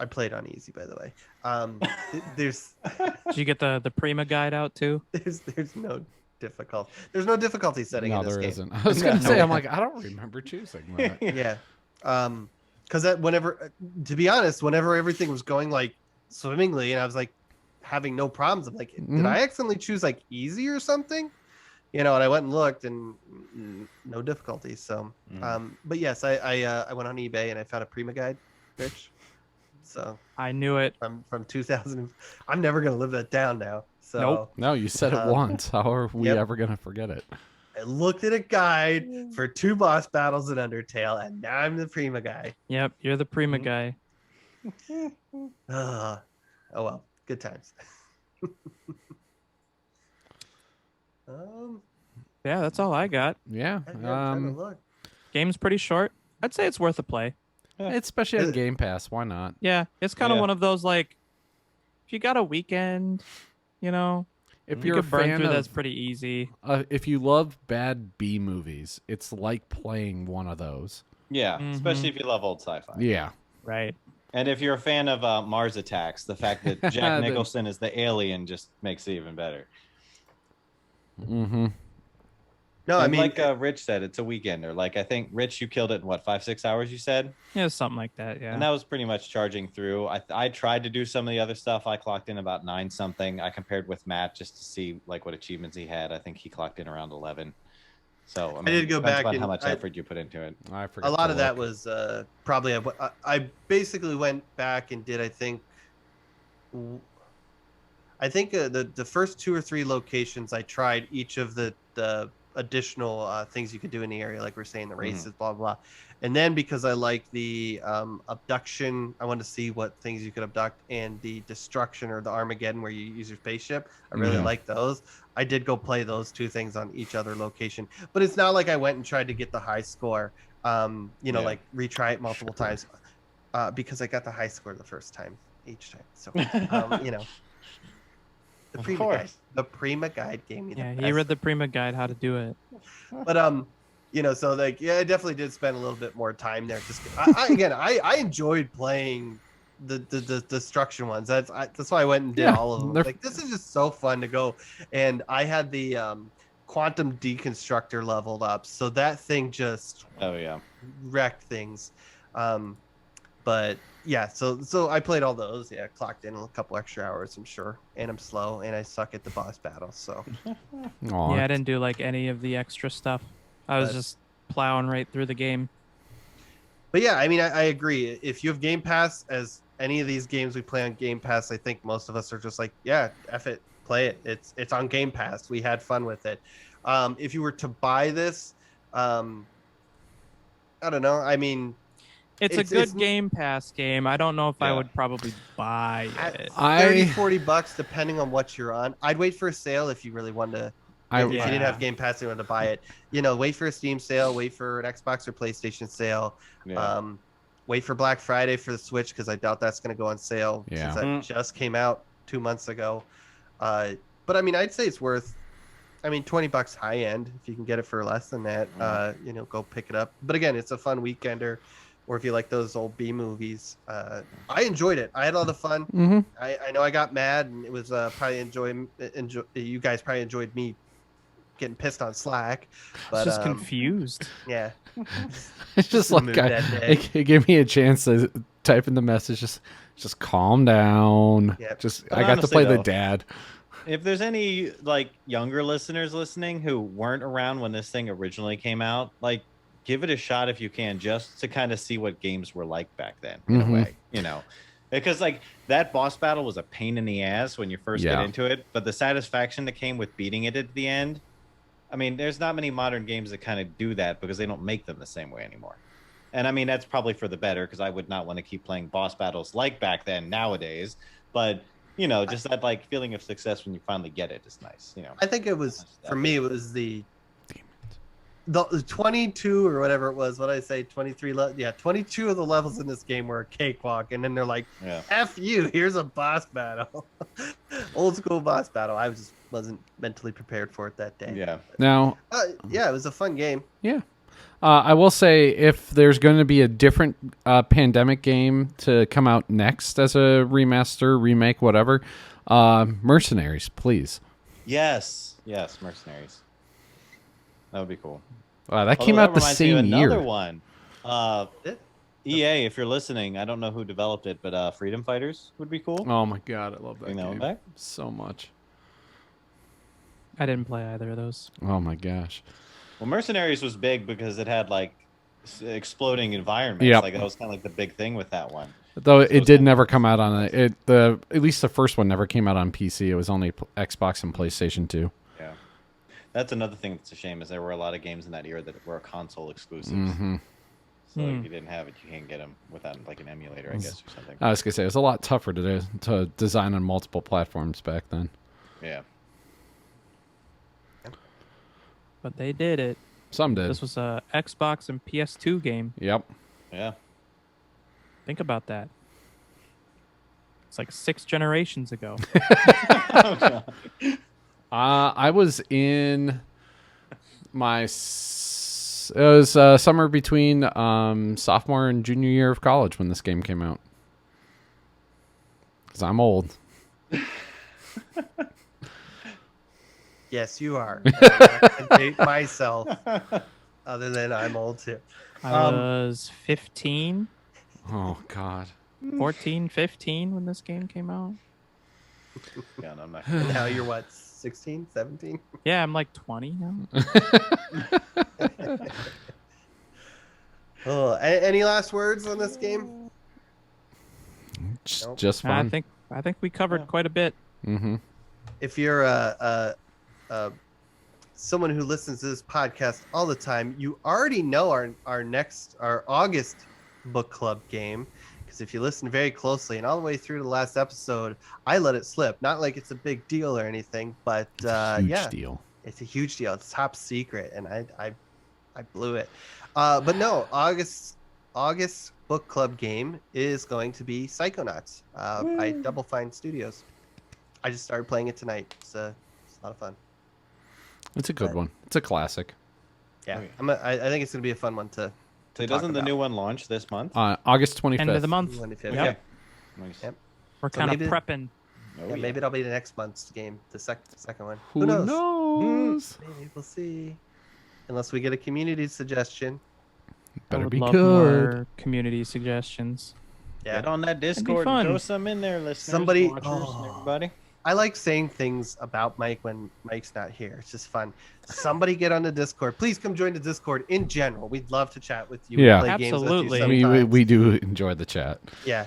I played on easy, by the way. There's Did you get the Prima guide out too? there's no difficulty. There's no difficulty setting No, in this there game. isn't. I was gonna say, I'm like, I don't remember choosing that. Yeah. Because that whenever, to be honest, whenever everything was going like swimmingly, and I was like having no problems, I'm like, did I accidentally choose like easy or something? And I went and looked, and no difficulty. So, but yes, I went on eBay and I found a Prima guide, Rich. So I knew it. from 2000. I'm never gonna live that down now. So Nope. No, you said it once. How are we ever gonna forget it? I looked at a guide for 2 boss battles in Undertale, and now I'm the Prima guy. Yep, you're the Prima guy. Oh well, good times. Yeah, that's all I got. Yeah. I'm trying to look. Game's pretty short. I'd say it's worth a play. It's especially on Game Pass. Why not? Yeah, it's kind of one of those like, if you got a weekend, If you you're a could burn fan through of, that's pretty easy. if you love bad B movies, it's like playing one of those. Yeah, especially if you love old sci-fi. Yeah. Right. And if you're a fan of Mars Attacks, the fact that Jack Nicholson is the alien just makes it even better. Mm-hmm. No, And I mean, like Rich said, it's a weekender. Like, I think, Rich, you killed it in, 5-6 hours, you said? Yeah, something like that, yeah. And that was pretty much charging through. I tried to do some of the other stuff. I clocked in about 9-something. I compared with Matt just to see, what achievements he had. I think he clocked in around 11. So, I did go back about and how much effort you put into it. I forget a lot to of that look. was probably I basically went back and did the first 2 or 3 locations I tried each of the additional things you could do in the area, like we're saying, the races, blah blah, and then because I like the abduction, I wanted to see what things you could abduct, and the destruction or the Armageddon where you use your spaceship. I really like those. I did go play those 2 things on each other location, but it's not like I went and tried to get the high score. Like retry it multiple times, because I got the high score the first time each time. So the Prima guide gave me Yeah, the he best. read the Prima guide how to do it. But so I definitely did spend a little bit more time there. Just I enjoyed playing the destruction ones. That's why I went and did all of them. Like, this is just so fun to go. And I had the quantum deconstructor leveled up, so that thing just wrecked things. But yeah, so I played all those. Yeah, clocked in a couple extra hours, I'm sure. And I'm slow, and I suck at the boss battles. So Aw. Yeah, I didn't do any of the extra stuff. I was just plowing right through the game. But yeah, I mean, I agree. If you have Game Pass, as any of these games we play on Game Pass, I think most of us are just like, yeah, F it, play it. It's on Game Pass. We had fun with it. If you were to buy this, I don't know. I mean, It's a good Game Pass game. I don't know if I would probably buy it. $30-$40 depending on what you're on. I'd wait for a sale if you really wanted to. If you didn't have Game Pass and you wanted to buy it, wait for a Steam sale, wait for an Xbox or PlayStation sale, wait for Black Friday for the Switch, because I doubt that's going to go on sale since that just came out 2 months ago. But I mean, I'd say it's worth, $20 high end. If you can get it for less than that, go pick it up. But again, it's a fun weekender. Or if you like those old B movies, I enjoyed it. I had a lot of fun. Mm-hmm. I know I got mad, and it was probably you guys probably enjoyed me getting pissed on Slack. But Just confused. Yeah, It's just like it gave me a chance to type in the message. Just calm down. Yep. Just But I got to honestly, play though, the dad. If there's any younger listeners listening who weren't around when this thing originally came out, give it a shot if you can, just to kind of see what games were like back then, in a way, because that boss battle was a pain in the ass when you first get into it, but the satisfaction that came with beating it at the end, there's not many modern games that kind of do that because they don't make them the same way anymore. And that's probably for the better, because I would not want to keep playing boss battles like back then nowadays, but just that feeling of success when you finally get it is nice. I think it was, for me, it was the 22 or whatever it was. What did I say? 23. 22 of the levels in this game were a cakewalk, and then they're like, "F you! Here's a boss battle, old school boss battle." I wasn't mentally prepared for it that day. Yeah. Now, it was a fun game. yeah. I will say, if there's going to be a different pandemic game to come out next as a remaster, remake, whatever, Mercenaries, please. Yes, Mercenaries. That would be cool. Wow, that came out the same year. Another one. EA, if you're listening, I don't know who developed it, but Freedom Fighters would be cool. Oh my god, I love that Bring that one game back? so much. I didn't play either of those. Oh my gosh. Well, Mercenaries was big because it had like exploding environments. Yep. Like that was kind of like the big thing with that one. Though it did never come out on at least the first one never came out on PC. It was only Xbox and PlayStation 2. Yeah, that's another thing that's a shame is there were a lot of games in that era that were console exclusives. Mm-hmm. So if you didn't have it, you can't get them without like an emulator, I guess, or something. I was gonna say it was a lot tougher to design on multiple platforms back then. Yeah. But they did it. Some did. This was a Xbox and PS2 game. Yep. Yeah. Think about that. It's like 6 generations ago. I was in my it was summer between sophomore and junior year of college when this game came out. Because I'm old. Yes, you are. I can date myself. Other than I'm old too. I was 15, Oh God. 14, 15 when this game came out. Yeah, no, I'm not. Now you're what, 16, 17? Yeah, I'm like 20 now. Oh, any last words on this game? Nope. Just fun. I think we covered quite a bit. Mm-hmm. If you're someone who listens to this podcast all the time, you already know our August book club game, because if you listen very closely and all the way through the last episode, I let it slip. Not like it's a big deal or anything, but Huge deal. It's a huge deal. It's top secret, and I blew it. But no, August book club game is going to be Psychonauts by Double Fine Studios. I just started playing it tonight. It's a lot of fun. It's a good one. It's a classic. Yeah, I think it's going to be a fun one to So talk doesn't the about. new one launch this month? August 25th. End of the month. 25th. Yep. Yep. Nice. Yep. We're So kind of maybe- prepping. Oh, Yeah, maybe it'll be the next month's game, the second one. Who knows? Maybe we'll see. Unless we get a community suggestion. I Better would be love good. more community suggestions. Yeah. Get on that Discord fun. and throw some in there, listeners, Somebody- watchers, and everybody. I like saying things about Mike when Mike's not here. It's just fun. Somebody get on the Discord. Please come join the Discord in general. We'd love to chat with you. Yeah. Play games Absolutely. with you We sometimes. do enjoy the chat. Yeah.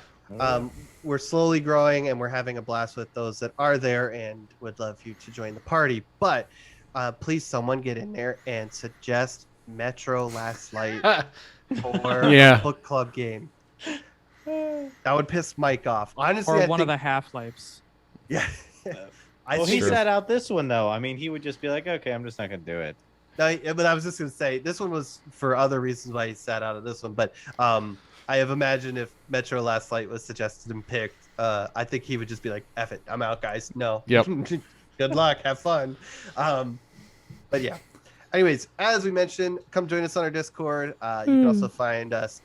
We're slowly growing and we're having a blast with those that are there and would love you to join the party. But please, someone get in there and suggest Metro Last Light for Yeah. a book club game. That would piss Mike off. Honestly, Or I one of think, the Half-Lives. yeah. I Well, he think- sat out this one though. I mean, he would just be like, "Okay, I'm just not gonna do it." No, but I was just gonna say this one was for other reasons why he sat out of this one. But I have imagined if Metro Last Light was suggested and picked, I think he would just be like, "F it, I'm out, guys. No. Yep. Good luck. Have fun." But yeah. Anyways, as we mentioned, come join us on our Discord. You can also find us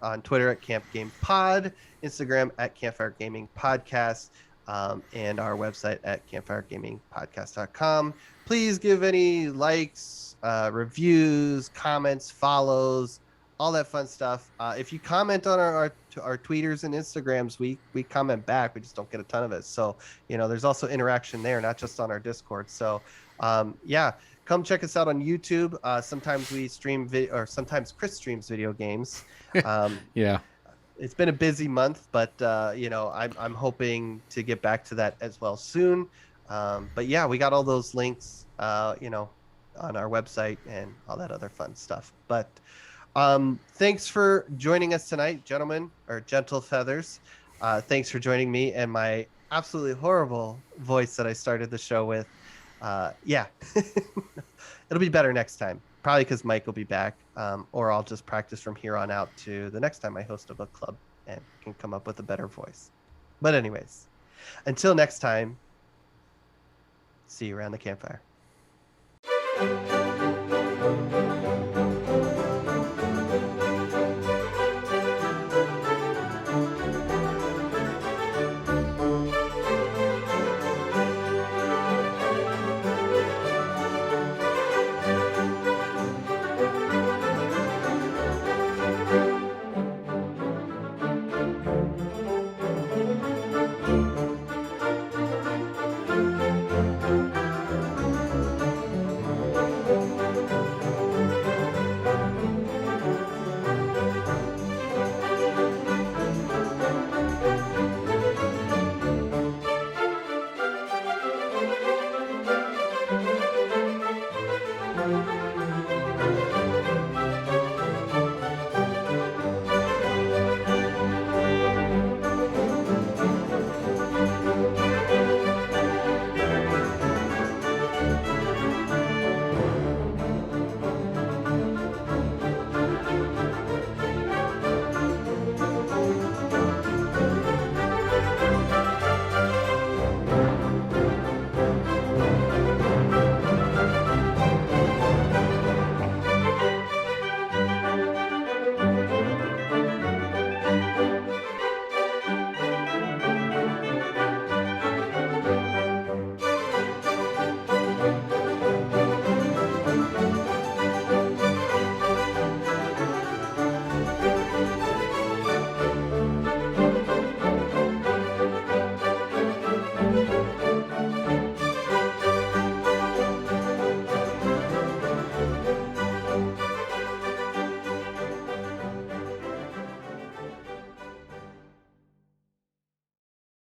on Twitter at Camp Game Pod, Instagram at Campfire Gaming Podcast, and our website at campfiregamingpodcast.com. Please give any likes, reviews, comments, follows, all that fun stuff. If you comment on our tweeters and Instagrams, we comment back. We just don't get a ton of it. So, there's also interaction there, not just on our Discord. So, yeah, come check us out on YouTube. Sometimes we stream video, or sometimes Chris streams video games. Yeah. It's been a busy month, but I'm hoping to get back to that as well soon. But yeah, we got all those links, on our website and all that other fun stuff. But thanks for joining us tonight, gentlemen, or gentle feathers. Thanks for joining me and my absolutely horrible voice that I started the show with. Yeah, it'll be better next time. Probably because Mike will be back, or I'll just practice from here on out to the next time I host a book club and can come up with a better voice. But anyways, until next time, see you around the campfire.